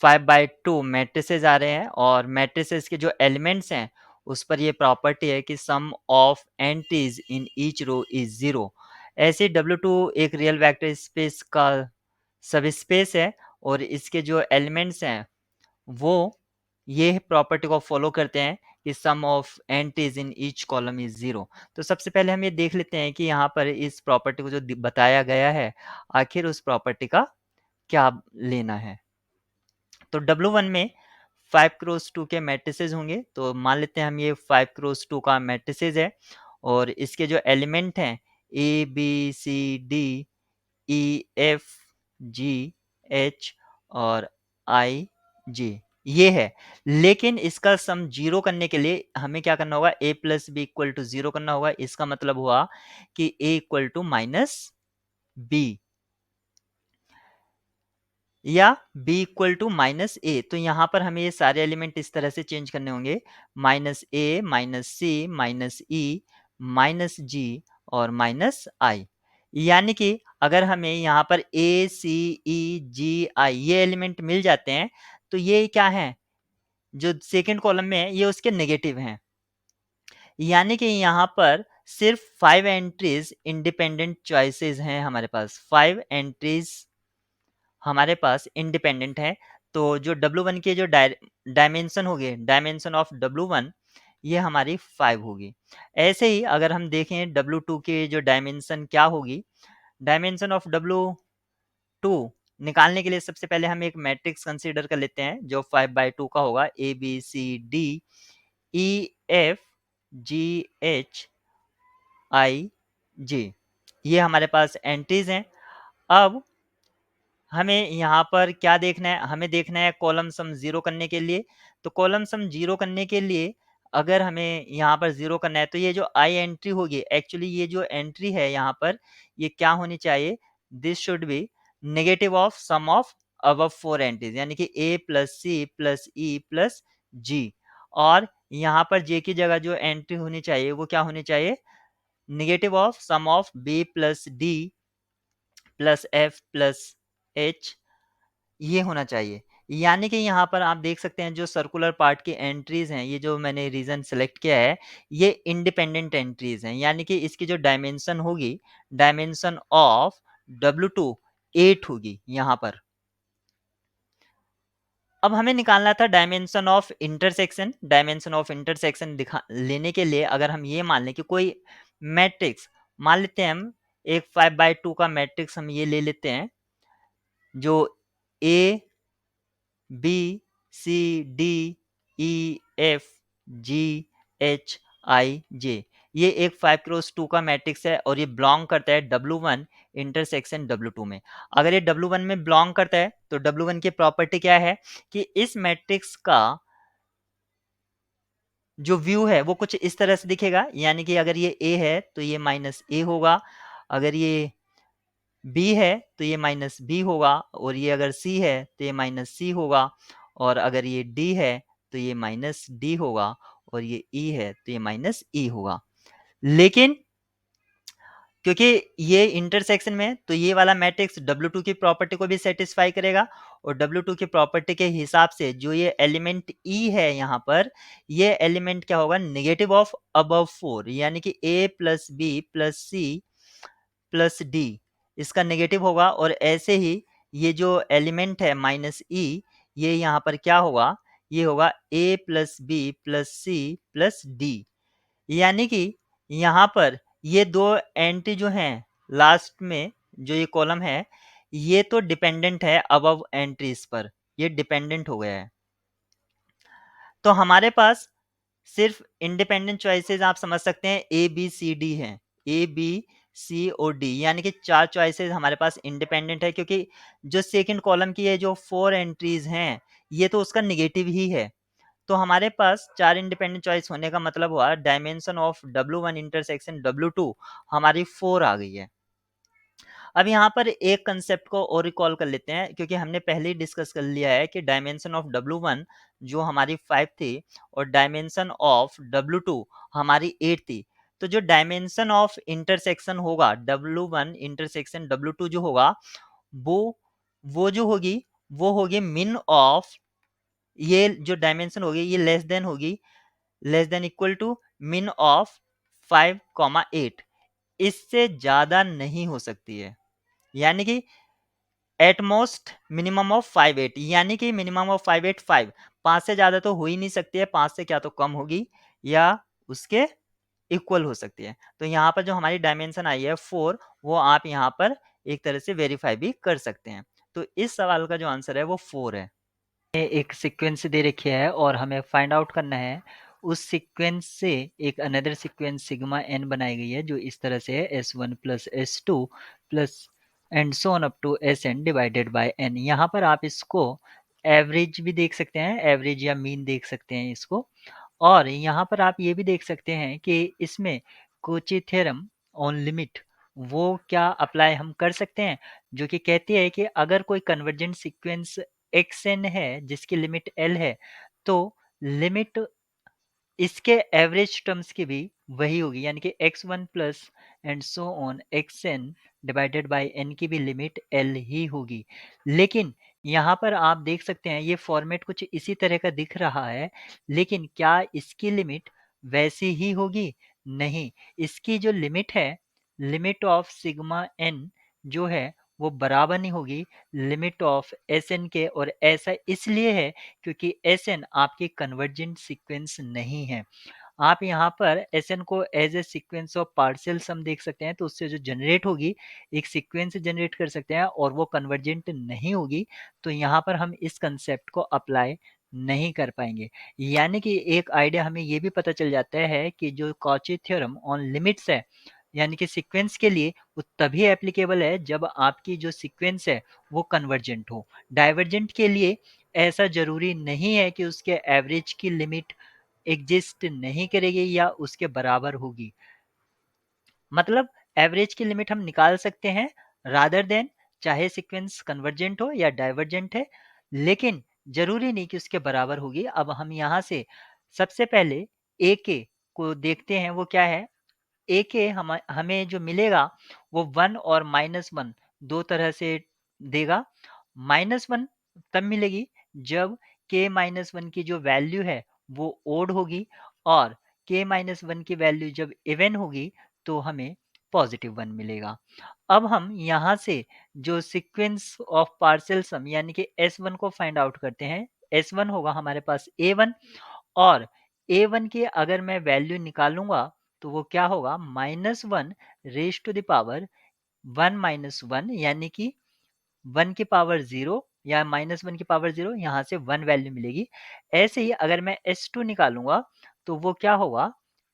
5/2 मैट्रिसेस आ रहे हैं, और मैट्रिसेस के जो एलिमेंट्स हैं उस पर ये प्रॉपर्टी है कि sum of entries in each row is 0। ऐसे W2 एक रियल वेक्टर स्पेस का सब स्पेस है और इसके जो एलिमेंट्स हैं वो ये प्रॉपर्टी को फॉलो करते हैं कि sum of entries in each column is 0। तो सबसे पहले हम ये देख लेते हैं कि यहाँ पर इस प्रॉपर्टी को जो बताया गया है आखिर उस प्रॉपर्टी का क्या लेना है। तो W1 में 5 क्रॉस 2 के मैट्रिसेस होंगे, तो मान लेते हैं हम ये 5 क्रॉस 2 का मैट्रिसेस है, और इसके जो एलिमेंट हैं a b c d e f g h और आई जे ये है। लेकिन इसका सम जीरो करने के लिए हमें क्या करना होगा, a plus b equal to zero करना होगा। इसका मतलब हुआ कि a equal to minus b या b equal to minus a. तो यहाँ पर हमें ये सारे एलिमेंट इस तरह से चेंज करने होंगे, माइनस ए माइनस सी माइनस ई माइनस जी और माइनस आई। यानी कि अगर हमें यहाँ पर ए, सी, ई, जी, आई ये एलिमेंट मिल जाते हैं, तो ये क्या हैं? जो सेकंड कॉलम में है, ये उसके नेगेटिव हैं। यानी कि यहाँ पर सिर्फ 5 एंट्रीज़ इंडिपेंडेंट चॉइसेस हैं हमारे पास। 5 एंट्रीज़ हमारे पास इंडिपेंडेंट हैं। तो जो W1 के जो डायमेंशन होंगे, डायमेंशन ऑफ W1 ये हमारी 5 होगी। ऐसे ही अगर हम देखें W2 के जो डायमेंशन क्या होगी, डायमेंशन ऑफ W2 निकालने के लिए सबसे पहले हम एक मैट्रिक्स कंसीडर कर लेते हैं जो 5/2 का होगा, a b c d e f g h i g. ये हमारे पास एंट्रीज हैं। अब हमें यहाँ पर क्या देखना है? हमें देखना है कॉलम सम ज़ीरो करने के लिए। तो कॉलम सम ज़ीरो करने के लिए अगर हमें यहाँ पर ज़ीरो करना है, तो ये जो आई एंट्री होगी, एक्चुअली ये जो एंट्री है यहाँ पर, ये क्या होनी चाहिए? This should be negative of sum of above 4 entries, यानी कि a plus C plus e plus g. और यहाँ पर जे की जगह जो एंट्री होनी चाहिए वो क्या होनी चाहिए? Negative of sum of b plus d plus f plus h, ये होना चाहिए। यानी कि यहाँ पर आप देख सकते हैं जो सर्कुलर पार्ट की एंट्रीज हैं, ये जो मैंने रीजन सेलेक्ट किया है, ये इंडिपेंडेंट एंट्रीज हैं। यानी कि इसकी जो डायमेंशन होगी, डायमेंशन ऑफ W2 8 होगी यहाँ पर। अब हमें निकालना था dimension of intersection. Dimension of intersection दिखा लेने के लिए अगर हम ये मान लें कि कोई मैट्रिक्स, मान लेते हैं हम एक 5/2 का मैट्रिक्स हम ये ले लेते हैं, जो a b c d e f g h i j, ये एक 5x2 का मैट्रिक्स है और ये बिलोंग करता है W1 इंटरसेक्शन W2 में। अगर ये W1 में बिलोंग करता है तो W1 की प्रॉपर्टी क्या है कि इस मैट्रिक्स का जो व्यू है वो कुछ इस तरह से दिखेगा। यानी कि अगर ये A है तो ये माइनस A होगा, अगर ये B है तो ये माइनस B होगा, और ये अगर C है तो ये माइनस C होगा, और अगर ये D है तो ये माइनस D होगा, और ये E है तो ये माइनस E होगा। लेकिन क्योंकि ये इंटरसेक्शन में, तो ये वाला मैट्रिक्स W2 की प्रॉपर्टी को भी सेटिस्फाई करेगा, और W2 की प्रॉपर्टी के हिसाब से जो ये एलिमेंट E है यहाँ पर, ये एलिमेंट क्या होगा? नेगेटिव ऑफ अबव 4, यानी कि A plus B plus C plus D इसका नेगेटिव होगा। और ऐसे ही ये जो एलिमेंट है माइनस ई, ये यहाँ पर क्या होगा? ये होगा a plus B plus C plus d. यानी कि यहाँ पर ये दो एंट्री जो हैं लास्ट में, जो ये कॉलम है, ये तो डिपेंडेंट है अबव एंट्रीज पर, ये डिपेंडेंट हो गया है। तो हमारे पास सिर्फ इंडिपेंडेंट चॉइसेस आप समझ सकते हैं ए बी सी डी हैं, ए बी सी और डी, यानी कि 4 चॉइसेस हमारे पास इंडिपेंडेंट है, क्योंकि जो सेकंड कॉलम की ये जो 4 एंट्रीज हैं, ये तो उसका निगेटिव ही है। तो हमारे पास 4 इंडिपेंडेंट चॉइस होने का मतलब हुआ dimension of W1 intersection W2 हमारी 4 आ गई है। अब यहाँ पर एक कंसेप्ट को और रिकॉल कर लेते हैं, क्योंकि हमने पहले ही डिस्कस कर लिया है कि डायमेंशन ऑफ W1 जो हमारी 5 थी और डायमेंशन ऑफ W2 हमारी 8 थी। तो जो डायमेंशन ऑफ इंटरसेक्शन होगा W1 इंटरसेक्शन W2 जो होगा, वो वो जो होगी वो होगी मिन ऑफ, ये जो डायमेंशन होगी ये लेस देन होगी, लेस देन इक्वल टू मिन ऑफ 5,8। इससे ज्यादा नहीं हो सकती है। यानी कि एट मोस्ट मिनिमम ऑफ 5/8, यानी कि मिनिमम ऑफ 5/8 5, 5 से ज़्यादा तो हो ही नहीं सकती है, 5 से क्या तो कम होगी या उसके इक्वल हो सकती है। तो यहाँ पर जो हमारी डायमेंशन आई है 4, वो आप यहाँ पर एक तरह से वेरीफाई भी कर सकते हैं। तो इस सवाल का जो आंसर है वो 4 है। एक सीक्वेंस दे रखी है और हमें फाइंड आउट करना है उस सीक्वेंस से एक अनदर सीक्वेंस सिग्मा एन बनाई गई है, जो इस तरह से है S1 plus S2 plus and so on up to Sn divided by n। यहाँ पर आप इसको एवरेज भी देख सकते हैं, एवरेज या मीन देख सकते हैं इसको। और यहाँ पर आप ये भी देख सकते हैं कि इसमें कोची थ्योरम ऑन लिमिट वो क्या अप्लाई हम कर सकते हैं, जो कि कहती है कि अगर कोई कन्वर्जेंट सीक्वेंस xn है जिसकी लिमिट l है, तो लिमिट इसके एवरेज टर्म्स की भी वही होगी, यानी कि x1 plus and so on xn divided by n की भी लिमिट l ही होगी। लेकिन यहाँ पर आप देख सकते हैं ये फॉर्मेट कुछ इसी तरह का दिख रहा है, लेकिन क्या इसकी लिमिट वैसी ही होगी? नहीं, इसकी जो लिमिट है, लिमिट ऑफ सिग्मा n जो है वो बराबर नहीं होगी लिमिट ऑफ Sn के। और ऐसा इसलिए है क्योंकि Sn आपकी कन्वर्जेंट सीक्वेंस नहीं है। आप यहाँ पर Sn को as a sequence of partial sum देख सकते हैं, तो उससे जो जनरेट होगी एक सीक्वेंस जनरेट कर सकते हैं और वो कन्वर्जेंट नहीं होगी, तो यहाँ पर हम इस कंसेप्ट को अप्लाई नहीं कर पाएंगे। यानी कि एक आइडिया हमें ये भी पता चल जाता है कि जो कॉची थ्योरम ऑन लिमिट्स है, यानी कि सीक्वेंस के लिए, वो तभी एप्लीकेबल है जब आपकी जो सीक्वेंस है वो कन्वर्जेंट हो। डाइवर्जेंट के लिए ऐसा जरूरी नहीं है कि उसके एवरेज की लिमिट एग्जिस्ट नहीं करेगी या उसके बराबर होगी। मतलब एवरेज की लिमिट हम निकाल सकते हैं रादर देन, चाहे सीक्वेंस कन्वर्जेंट हो या डाइवर्जेंट है, लेकिन जरूरी नहीं कि उसके बराबर होगी। अब हम यहाँ से सबसे पहले ए के को देखते हैं, वो क्या है। ए के हमें जो मिलेगा वो 1 और -1 दो तरह से देगा। -1 तब मिलेगी जब k-1 की जो वैल्यू है वो ओड होगी, और k-1 की वैल्यू जब इवन होगी तो हमें पॉजिटिव 1 मिलेगा। अब हम यहाँ से जो सीक्वेंस ऑफ पार्शियल सम यानी कि S1 को फाइंड आउट करते हैं। S1 होगा हमारे पास A1, और A1 की अगर मैं वैल्यू निकालूंगा तो वो क्या होगा, -1 रेज टू द पावर 1 - 1, यानी कि 1 की पावर 0 या -1 की पावर 0, यहाँ से 1 वैल्यू मिलेगी। ऐसे ही अगर मैं S2 निकालूंगा तो वो क्या होगा,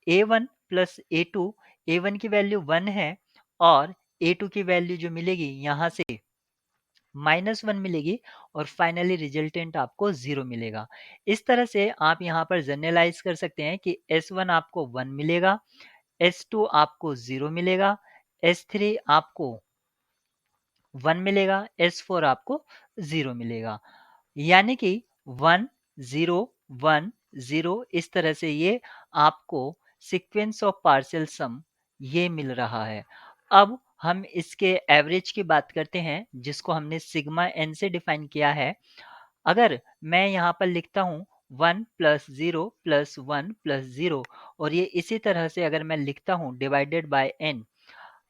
A1 प्लस A2। A1 की वैल्यू 1 है और A2 की वैल्यू जो मिलेगी यहाँ से -1 मिलेगी, और फाइनली रिजल्टेंट आपको 0 मिलेगा। इस तरह से आप यहाँ पर जनरलाइज कर सकते हैं कि S1 आपको 1 मिलेगा, S2 आपको 0 मिलेगा, S3 आपको 1 मिलेगा, S4 आपको 0 मिलेगा। यानी कि 1 0 1 0 इस तरह से ये आपको सीक्वेंस ऑफ पार्शियल सम ये मिल रहा है। अब हम इसके एवरेज की बात करते हैं, जिसको हमने सिग्मा n से डिफाइन किया है। अगर मैं यहाँ पर लिखता हूँ 1 प्लस 0 प्लस 1 प्लस 0, और ये इसी तरह से अगर मैं लिखता हूँ डिवाइडेड बाय n,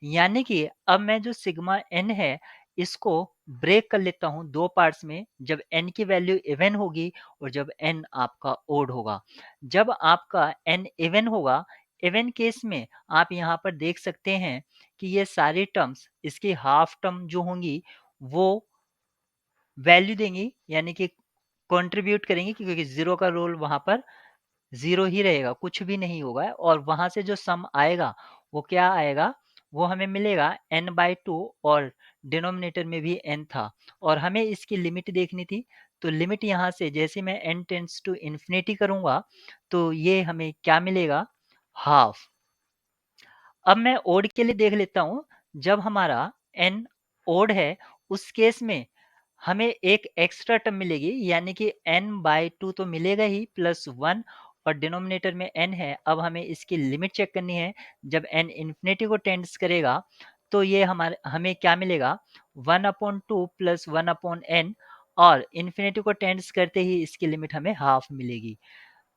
यानी कि अब मैं जो सिग्मा n है इसको ब्रेक कर लेता हूँ दो पार्ट्स में, जब n की वैल्यू इवन होगी और जब n आपका ओड होगा। जब आपका n इवन होगा, इवन केस में आप यहाँ पर देख सकते हैं कि ये सारी टर्म्स, इसकी हाफ टर्म जो होंगी वो वैल्यू देंगी, यानी कि कंट्रीब्यूट करेंगी, क्योंकि जीरो का रोल वहां पर ज़ीरो ही रहेगा, कुछ भी नहीं होगा, और वहाँ से जो सम आएगा वो क्या आएगा, वो हमें मिलेगा n/2, और डिनोमिनेटर में भी n था और हमें इसकी लिमिट देखनी थी। तो लिमिट यहाँ से जैसे मैं n टेंड्स टू इन्फिनिटी करूँगा तो ये हमें क्या मिलेगा, हाफ। अब मैं ओड के लिए देख लेता हूँ। जब हमारा n ओड है उस केस में हमें एक एक्स्ट्रा टर्म मिलेगी, यानी कि n/2 तो मिलेगा ही, प्लस 1, और डिनोमिनेटर में n है। अब हमें इसकी लिमिट चेक करनी है। जब n इन्फिनिटी को टेंड्स करेगा तो ये हमें क्या मिलेगा, 1/2 प्लस 1/n, और इन्फिनिटी को टेंड्स करते ही इसकी लिमिट हमें हाफ मिलेगी।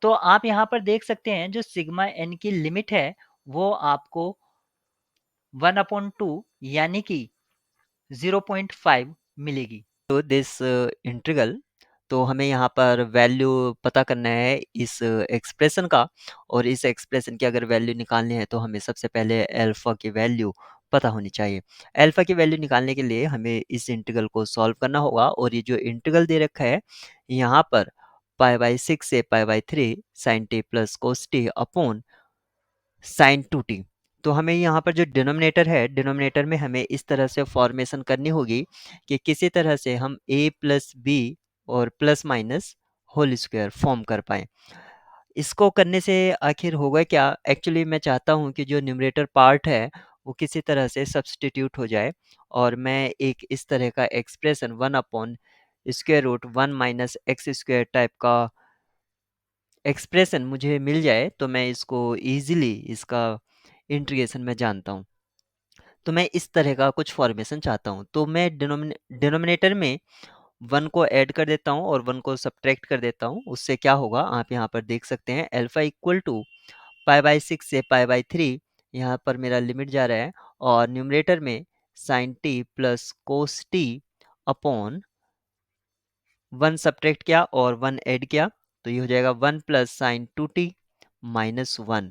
तो आप यहाँ पर देख सकते हैं जो सिग्मा n की लिमिट है वो आपको 1/2 यानी कि 0.5 मिलेगी। तो दिस इंटीग्रल, तो हमें यहाँ पर वैल्यू पता करना है इस एक्सप्रेशन का, और इस एक्सप्रेशन की अगर वैल्यू निकालनी है तो हमें सबसे पहले अल्फ़ा की वैल्यू पता होनी चाहिए। अल्फ़ा की वैल्यू निकालने के लिए हमें इस इंटीग्रल को सॉल्व करना होगा, और ये जो इंटीग्रल दे रखा है यहाँ पर π/6 से π/3 sin t plus cos t upon sin 2t। तो हमें यहाँ पर जो डिनोमिनेटर है, डिनोमिनेटर में हमें इस तरह से फॉर्मेशन करनी होगी कि किसी तरह से हम a प्लस बी और plus minus whole square form कर पाए। इसको करने से आखिर होगा क्या, एक्चुअली मैं चाहता हूँ कि जो न्यूमरेटर पार्ट है वो किसी तरह से सब्सटीट्यूट हो जाए, और मैं एक इस तरह का एक्सप्रेशन 1/√1 - x² टाइप का एक्सप्रेशन मुझे मिल जाए तो मैं इसको ईजिली इसका इंटीग्रेशन में जानता हूँ। तो मैं इस तरह का कुछ फॉर्मेशन चाहता हूँ, तो मैं डिनोमिनेटर में 1 को ऐड कर देता हूँ और 1 को सब्ट्रैक्ट कर देता हूँ। उससे क्या होगा आप यहाँ पर देख सकते हैं, अल्फा इक्वल टू π/6 से π/3 यहाँ पर मेरा लिमिट जा रहा है, और न्यूमरेटर में sin t plus cos t upon 1 subtract किया और 1 ऐड किया, तो ये हो जाएगा 1 प्लस साइन 2t माइनस 1।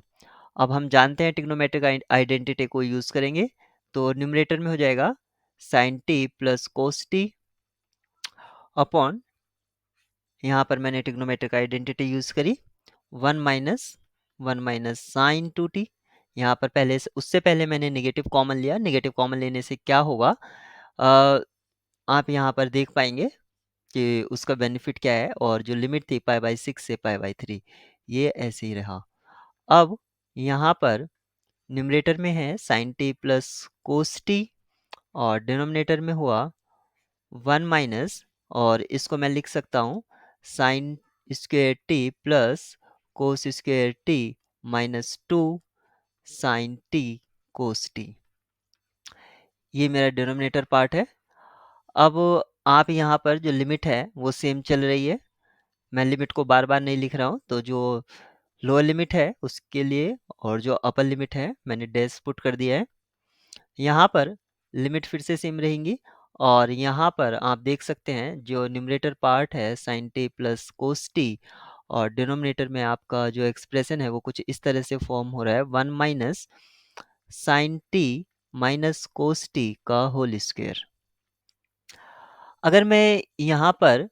अब हम जानते हैं ट्रिग्नोमेट्रिक आइडेंटिटी को यूज करेंगे, तो न्यूमरेटर में हो जाएगा sin t plus cos t upon, यहाँ पर मैंने ट्रिग्नोमेट्रिक आइडेंटिटी यूज करी, 1 माइनस साइन 2t। यहाँ पर पहले से, उससे पहले मैंने नेगेटिव कॉमन लिया, नेगेटिव कॉमन लेने से क्या होगा, आप यहाँ पर देख पाएंगे कि उसका बेनिफिट क्या है, और जो लिमिट थी π/6 से π/3 ये ऐसे ही रहा। अब यहाँ पर न्यूमरेटर में है sin t प्लस कोस t, और डिनोमिनेटर में हुआ 1 माइनस, और इसको मैं लिख सकता हूँ sine square t plus cos square t minus 2 sine t cos t। ये मेरा डिनोमिनेटर पार्ट है। अब आप यहाँ पर जो लिमिट है वो सेम चल रही है, मैं लिमिट को बार बार नहीं लिख रहा हूँ, तो जो लोअर लिमिट है उसके लिए और जो अपर लिमिट है मैंने डैश पुट कर दिया है। यहाँ पर लिमिट फिर से सेम रहेंगी, और यहाँ पर आप देख सकते हैं जो न्यूमरेटर पार्ट है sine t plus cos t, और डिनोमिनेटर में आपका जो एक्सप्रेशन है वो कुछ इस तरह से फॉर्म हो रहा है, 1 minus sine t minus cos t का होल स्क्वायर। अगर मैं यहाँ पर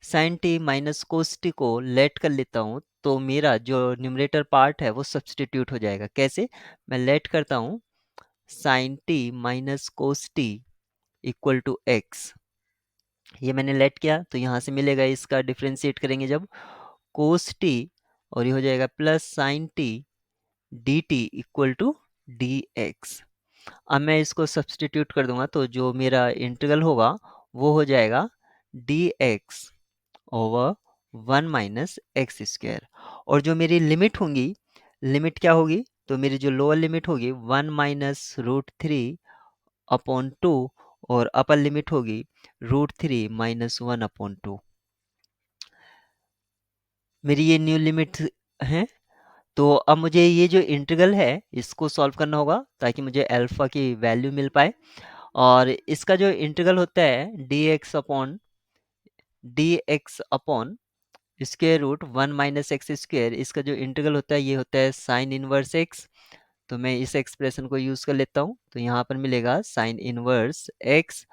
sine t minus cos t को लेट कर लेता हूँ, तो मेरा जो न्यूमरेटर पार्ट है वो सब्सटीट्यूट हो जाएगा। कैसे? मैं लेट करता हूँ sine t minus cos t equal to x, ये मैंने लेट किया तो यहाँ से मिलेगा, इसका डिफ्रेंशिएट करेंगे जब, कोस टी, और ये हो जाएगा plus sine t d t equal to d x. अब मैं इसको सब्सटीट्यूट कर दूंगा, तो जो मेरा इंटीग्रल होगा वो हो जाएगा D x over 1 minus x square, और जो मेरी लिमिट होंगी, लिमिट क्या होगी, तो मेरी जो लोअर लिमिट होगी 1 माइनस रूट थ्री अपॉन 2, और अपर लिमिट होगी रूट थ्री माइनस 1 अपॉन 2। मेरी ये न्यू लिमिट है। तो अब मुझे ये जो इंटीग्रल है इसको सॉल्व करना होगा ताकि मुझे अल्फा की वैल्यू मिल पाए, और इसका जो इंटीग्रल होता है d x upon square root 1 minus x square, इसका जो इंटीग्रल होता है ये होता है साइन इनवर्स एक्स। तो मैं इस एक्सप्रेशन को यूज कर लेता हूँ, तो यहाँ पर मिलेगा साइन इनवर्स एक्स,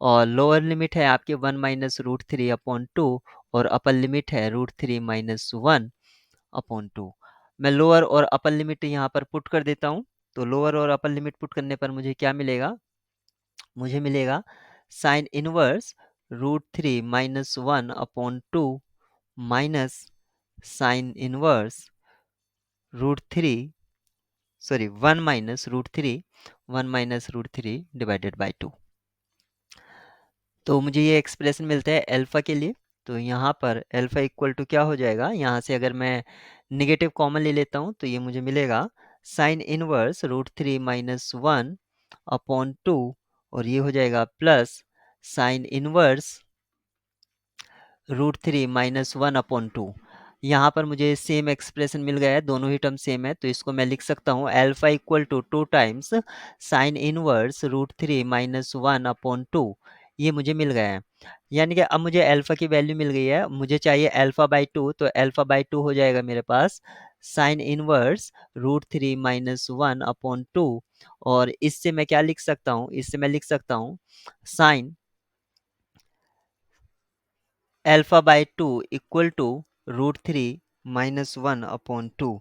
और लोअर लिमिट है आपके 1 minus root three upon two, और अपर लिमिट है रूट थ्री माइनस 1 अपॉन 2। मैं लोअर और अपर लिमिट यहाँ पर पुट कर देता हूँ, तो लोअर और अपर लिमिट पुट करने पर मुझे क्या मिलेगा, मुझे मिलेगा sine inverse root three minus 1 upon 2 minus sine inverse root three, sorry 1 minus root three, 1 minus root three divided by 2। तो मुझे ये एक्सप्रेशन मिलता है अल्फा के लिए। तो यहाँ पर अल्फा इक्वल टू क्या हो जाएगा, यहाँ से अगर मैं नेगेटिव कॉमन ले लेता हूँ तो ये मुझे मिलेगा sine inverse root three minus 1 upon 2, और ये हो जाएगा plus sine inverse root three minus 1 upon 2। यहाँ पर मुझे सेम एक्सप्रेशन मिल गया है, दोनों ही टर्म सेम है, तो इसको मैं लिख सकता हूँ alpha equal to 2 times sine inverse root three minus 1 upon 2। ये मुझे मिल गया है, यानी कि अब मुझे अल्फा की वैल्यू मिल गई है, मुझे चाहिए अल्फा बाई 2, तो अल्फा बाई 2 हो जाएगा मेरे पास sine inverse root three minus 1 upon 2, और इससे मैं क्या लिख सकता हूँ, इससे मैं लिख सकता हूँ sine alpha by 2 equal to root three minus 1 upon 2,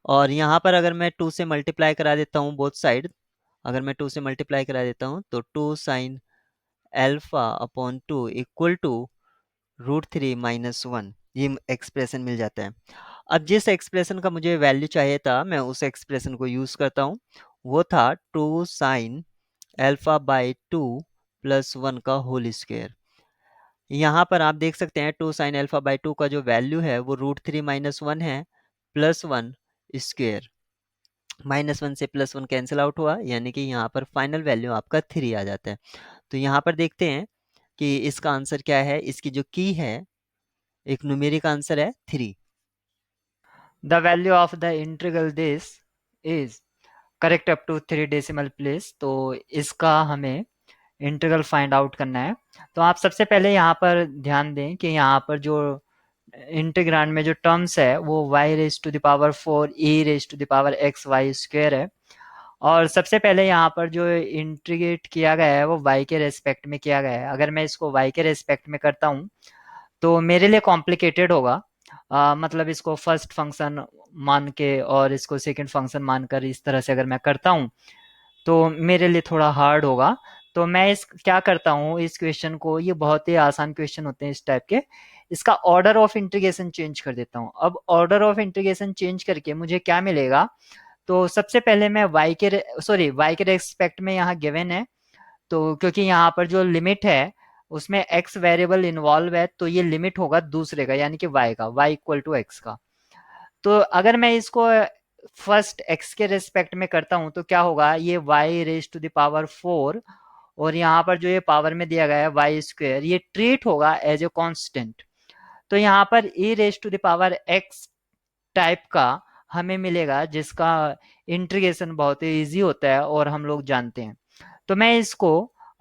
और यहाँ पर अगर मैं 2 से मल्टीप्लाई करा देता हूँ बोथ साइड, अगर मैं 2 से मल्टीप्लाई करा देता हूँ तो 2 sine alpha upon 2 equal to root three minus 1, ये एक्सप्रेशन मिल जाता है। अब जिस एक्सप्रेशन का मुझे वैल्यू चाहिए था मैं उस एक्सप्रेशन को यूज करता हूँ, वो था 2 साइन अल्फा बाई 2 प्लस 1 का होल स्क्वायर। यहाँ पर आप देख सकते हैं 2 sin α/2 का जो वैल्यू है वो √3 - 1 है, +1 स्क्वेयर। -1 से +1 कैंसिल आउट हुआ, यानी कि यहाँ पर फाइनल वैल्यू आपका 3 आ जाता है। तो यहाँ पर देखते हैं कि इसका आंसर क्या है। इसकी जो की है, एक न्यूमेरिक आंसर है 3। The value of the integral this is correct up to 3 decimal place. तो इसका हमें इंटीग्रल फाइंड आउट करना है। तो आप सबसे पहले यहाँ पर ध्यान दें कि यहाँ पर जो इंटीग्रांड में जो टर्म्स है वो y⁴ e⁴x y² है। और सबसे पहले यहाँ पर जो इंटीग्रेट किया गया है वो y के रेस्पेक्ट में किया गया है। अगर मैं इसको y के रेस्पेक्ट में करता हूँ तो मेरे लिए कॉम्प्लिकेटेड होगा। मतलब इसको फर्स्ट फंक्शन मान के और इसको सेकंड फंक्शन मानकर इस तरह से अगर मैं करता हूँ तो मेरे लिए थोड़ा हार्ड होगा। तो मैं इस क्या करता हूँ, इस क्वेश्चन को, ये बहुत ही आसान क्वेश्चन होते हैं इस टाइप के, इसका ऑर्डर ऑफ इंटीग्रेशन चेंज कर देता हूँ। अब ऑर्डर ऑफ इंटीग्रेशन चेंज करके मुझे क्या मिलेगा, तो सबसे पहले मैं y के रेस्पेक्ट में यहाँ गिवन है, तो क्योंकि यहाँ पर जो लिमिट है उसमें x वेरिएबल इन्वॉल्व है, तो ये लिमिट होगा दूसरे का, यानी कि y का, y=x का। तो अगर मैं इसको फर्स्ट x के रेस्पेक्ट में करता हूं तो क्या होगा, ये y⁴ और यहाँ पर जो ये पावर में दिया गया है y², ये ट्रीट होगा एज ए कांस्टेंट। तो यहाँ पर e⁴x टाइप का हमें मिलेगा, जिसका इंटीग्रेशन बहुत ही ईजी होता है और हम लोग जानते हैं। तो मैं इसको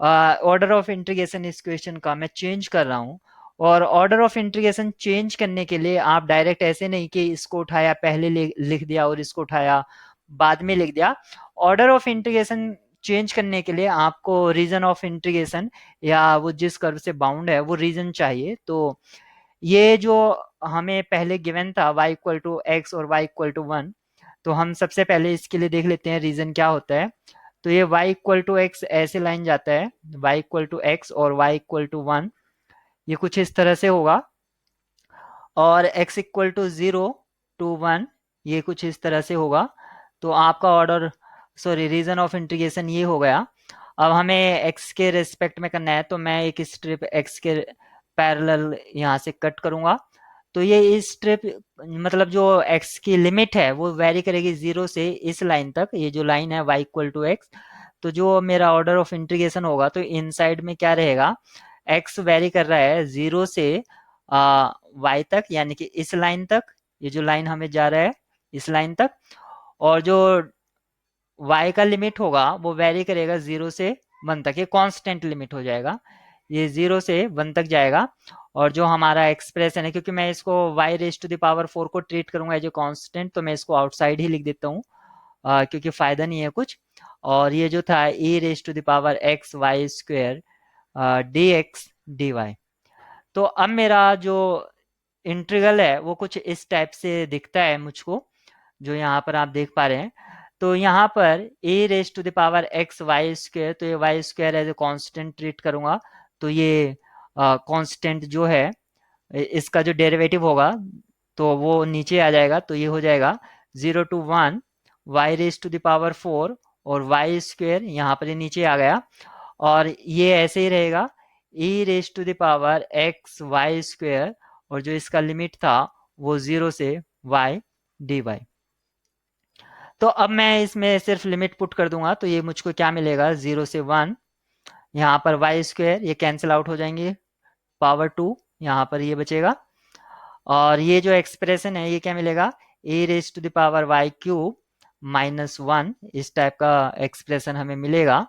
ऑर्डर ऑफ इंटीग्रेशन इस क्वेश्चन का मैं चेंज कर रहा हूँ। और ऑर्डर ऑफ इंटीग्रेशन चेंज करने के लिए आप डायरेक्ट ऐसे नहीं कि इसको उठाया पहले लिख दिया और इसको उठाया बाद में लिख दिया। ऑर्डर ऑफ इंटीग्रेशन चेंज करने के लिए आपको रीजन ऑफ इंटीग्रेशन या वो जिस कर्व से बाउंड है वो रीजन चाहिए। तो ये जो हमें पहले गिवन था y=x और y=1, तो हम सबसे पहले इसके लिए देख लेते हैं रीजन क्या होता है। तो ये y=x ऐसे लाइन जाता है, y=x और y=1, ये कुछ इस तरह से होगा। और x=0 to 1, ये कुछ इस तरह से होगा। तो आपका order, sorry, reason of integration ये हो गया। अब हमें x के रेस्पेक्ट में करना है, तो मैं एक स्ट्रिप x के पैरेलल यहाँ से कट करूंगा। तो ये स्ट्रिप, मतलब जो x की लिमिट है वो वेरी करेगी 0 से इस लाइन तक, ये जो लाइन है y=x। तो जो मेरा ऑर्डर ऑफ इंटीग्रेशन होगा, तो इनसाइड में क्या रहेगा, x वेरी कर रहा है 0 से y तक, यानी कि इस लाइन तक, ये जो लाइन हमें जा रहा है इस लाइन तक। और जो y का लिमिट होगा वो वेरी करेगा 0 से 1 तक, ये कांस्टेंट लिमिट हो जाएगा, ये 0 से 1 तक जाएगा। और जो हमारा एक्सप्रेशन है, क्योंकि मैं इसको y⁴ को ट्रीट करूंगा एज ए कांस्टेंट, तो मैं इसको आउटसाइड ही लिख देता हूँ, क्योंकि फायदा नहीं है कुछ। और ये जो था e⁴x y² dx dy। तो अब मेरा जो इंटीग्रल है वो कुछ इस टाइप से दिखता है मुझको, जो यहाँ पर आप देख पा रहे हैं। तो यहाँ पर e⁴x y², तो ये y² as a constant treat करूंगा, तो ये कांस्टेंट जो है इसका जो डेरिवेटिव होगा तो वो नीचे आ जाएगा, तो ये हो जाएगा 0 to 1 y⁴ और y² यहाँ पर ये नीचे आ गया। और ये ऐसे ही रहेगा e⁴x y² और जो इसका लिमिट था वो 0 से y dy। तो अब मैं इसमें सिर्फ लिमिट पुट कर दूंगा, तो ये मुझको क्या मिलेगा, 0 से 1, यहाँ पर y² ये कैंसिल आउट हो जाएंगे, पावर 2 यहाँ पर ये बचेगा। और ये जो एक्सप्रेशन है ये क्या मिलेगा, e⁴y³ - 1, इस टाइप का एक्सप्रेशन हमें मिलेगा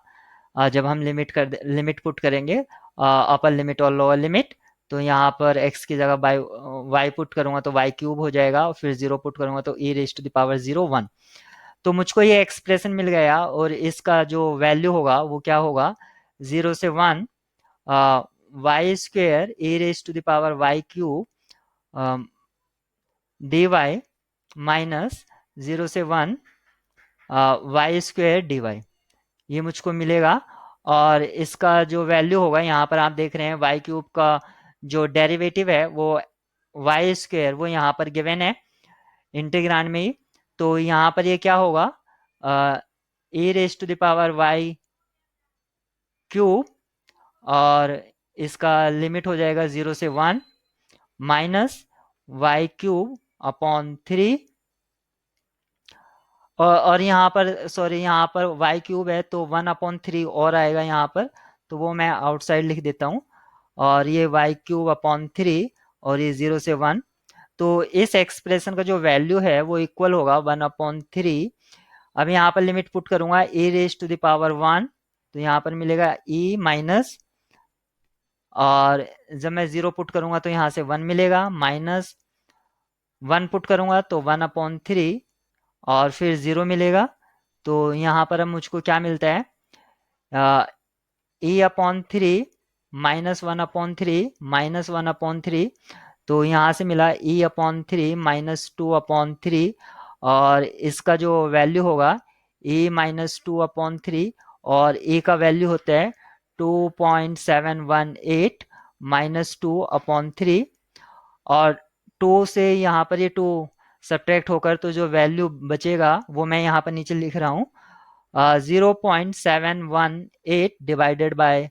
जब हम लिमिट पुट करेंगे, अपर लिमिट और लोअर लिमिट। तो यहाँ पर x की जगह y पुट करूंगा तो y³ हो जाएगा, और फिर 0 पुट करूंगा तो e⁴0 1। तो मुझको ये एक्सप्रेशन मिल गया, और इसका जो वैल्यू होगा वो क्या होगा, 0 से 1 y² e⁴y³ dy माइनस 0 से 1 y² dy, ये मुझको मिलेगा। और इसका जो वैल्यू होगा, यहाँ पर आप देख रहे हैं y³ का जो डेरिवेटिव है वो y², वो यहाँ पर गिवन है इंटीग्रांड में ही। तो यहाँ पर ये क्या होगा, e⁴y³ और इसका लिमिट हो जाएगा 0 से 1 माइनस वाई क्यूब अपॉन 3, और यहाँ पर सॉरी यहाँ पर वाई क्यूब है तो 1/3 और आएगा यहाँ पर, तो वो मैं आउटसाइड लिख देता हूँ। और ये वाई क्यूब अपॉन 3 और ये 0 से 1, तो इस एक्सप्रेशन का जो वैल्यू है वो इक्वल होगा 1/3। अब यहाँ पर लिमिट पुट करूंगा e raise to the power 1, तो यहाँ पर मिलेगा e माइनस, और जब मैं 0 पुट करूंगा तो यहाँ से 1 मिलेगा, माइनस 1 पुट करूंगा तो 1/3 और फिर 0 मिलेगा। तो यहाँ पर अब मुझको क्या मिलता है, e/3 -1/3 तो यहाँ से मिला e/3 -2/3, और इसका जो वैल्यू होगा e-2/3, और e का वैल्यू होता है 2.718 -2/3, और 2 से यहाँ पर ये 2 सब्ट्रैक्ट होकर तो जो वैल्यू बचेगा वो मैं यहाँ पर नीचे लिख रहा हूँ, 0.718 डिवाइडेड बाय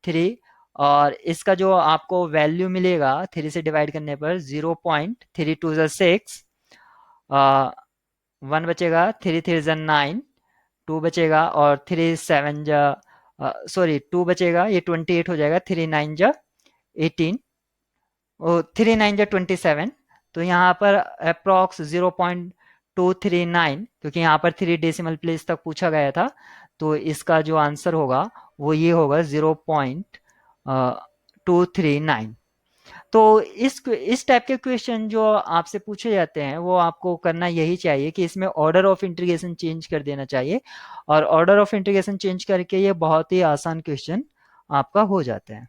3, और इसका जो आपको वैल्यू मिलेगा 3 से डिवाइड करने पर 0.326, 1 बचेगा, 3 3 ज़ा 9, 2 बचेगा, और 3 7 जा सॉरी 2 बचेगा, ये 28 हो जाएगा, 3 9 जा 18, ओ 3 9 जा 27, तो यहाँ पर अप्रॉक्स 0.239, क्योंकि यहाँ पर 3 डेसिमल प्लेस तक पूछा गया था, तो इसका जो आंसर होगा वो ये होगा 0.239। तो इस टाइप के क्वेश्चन जो आपसे पूछे जाते हैं वो आपको करना यही चाहिए कि इसमें ऑर्डर ऑफ इंटीग्रेशन चेंज कर देना चाहिए, और ऑर्डर ऑफ इंटीग्रेशन चेंज करके ये बहुत ही आसान क्वेश्चन आपका हो जाता है।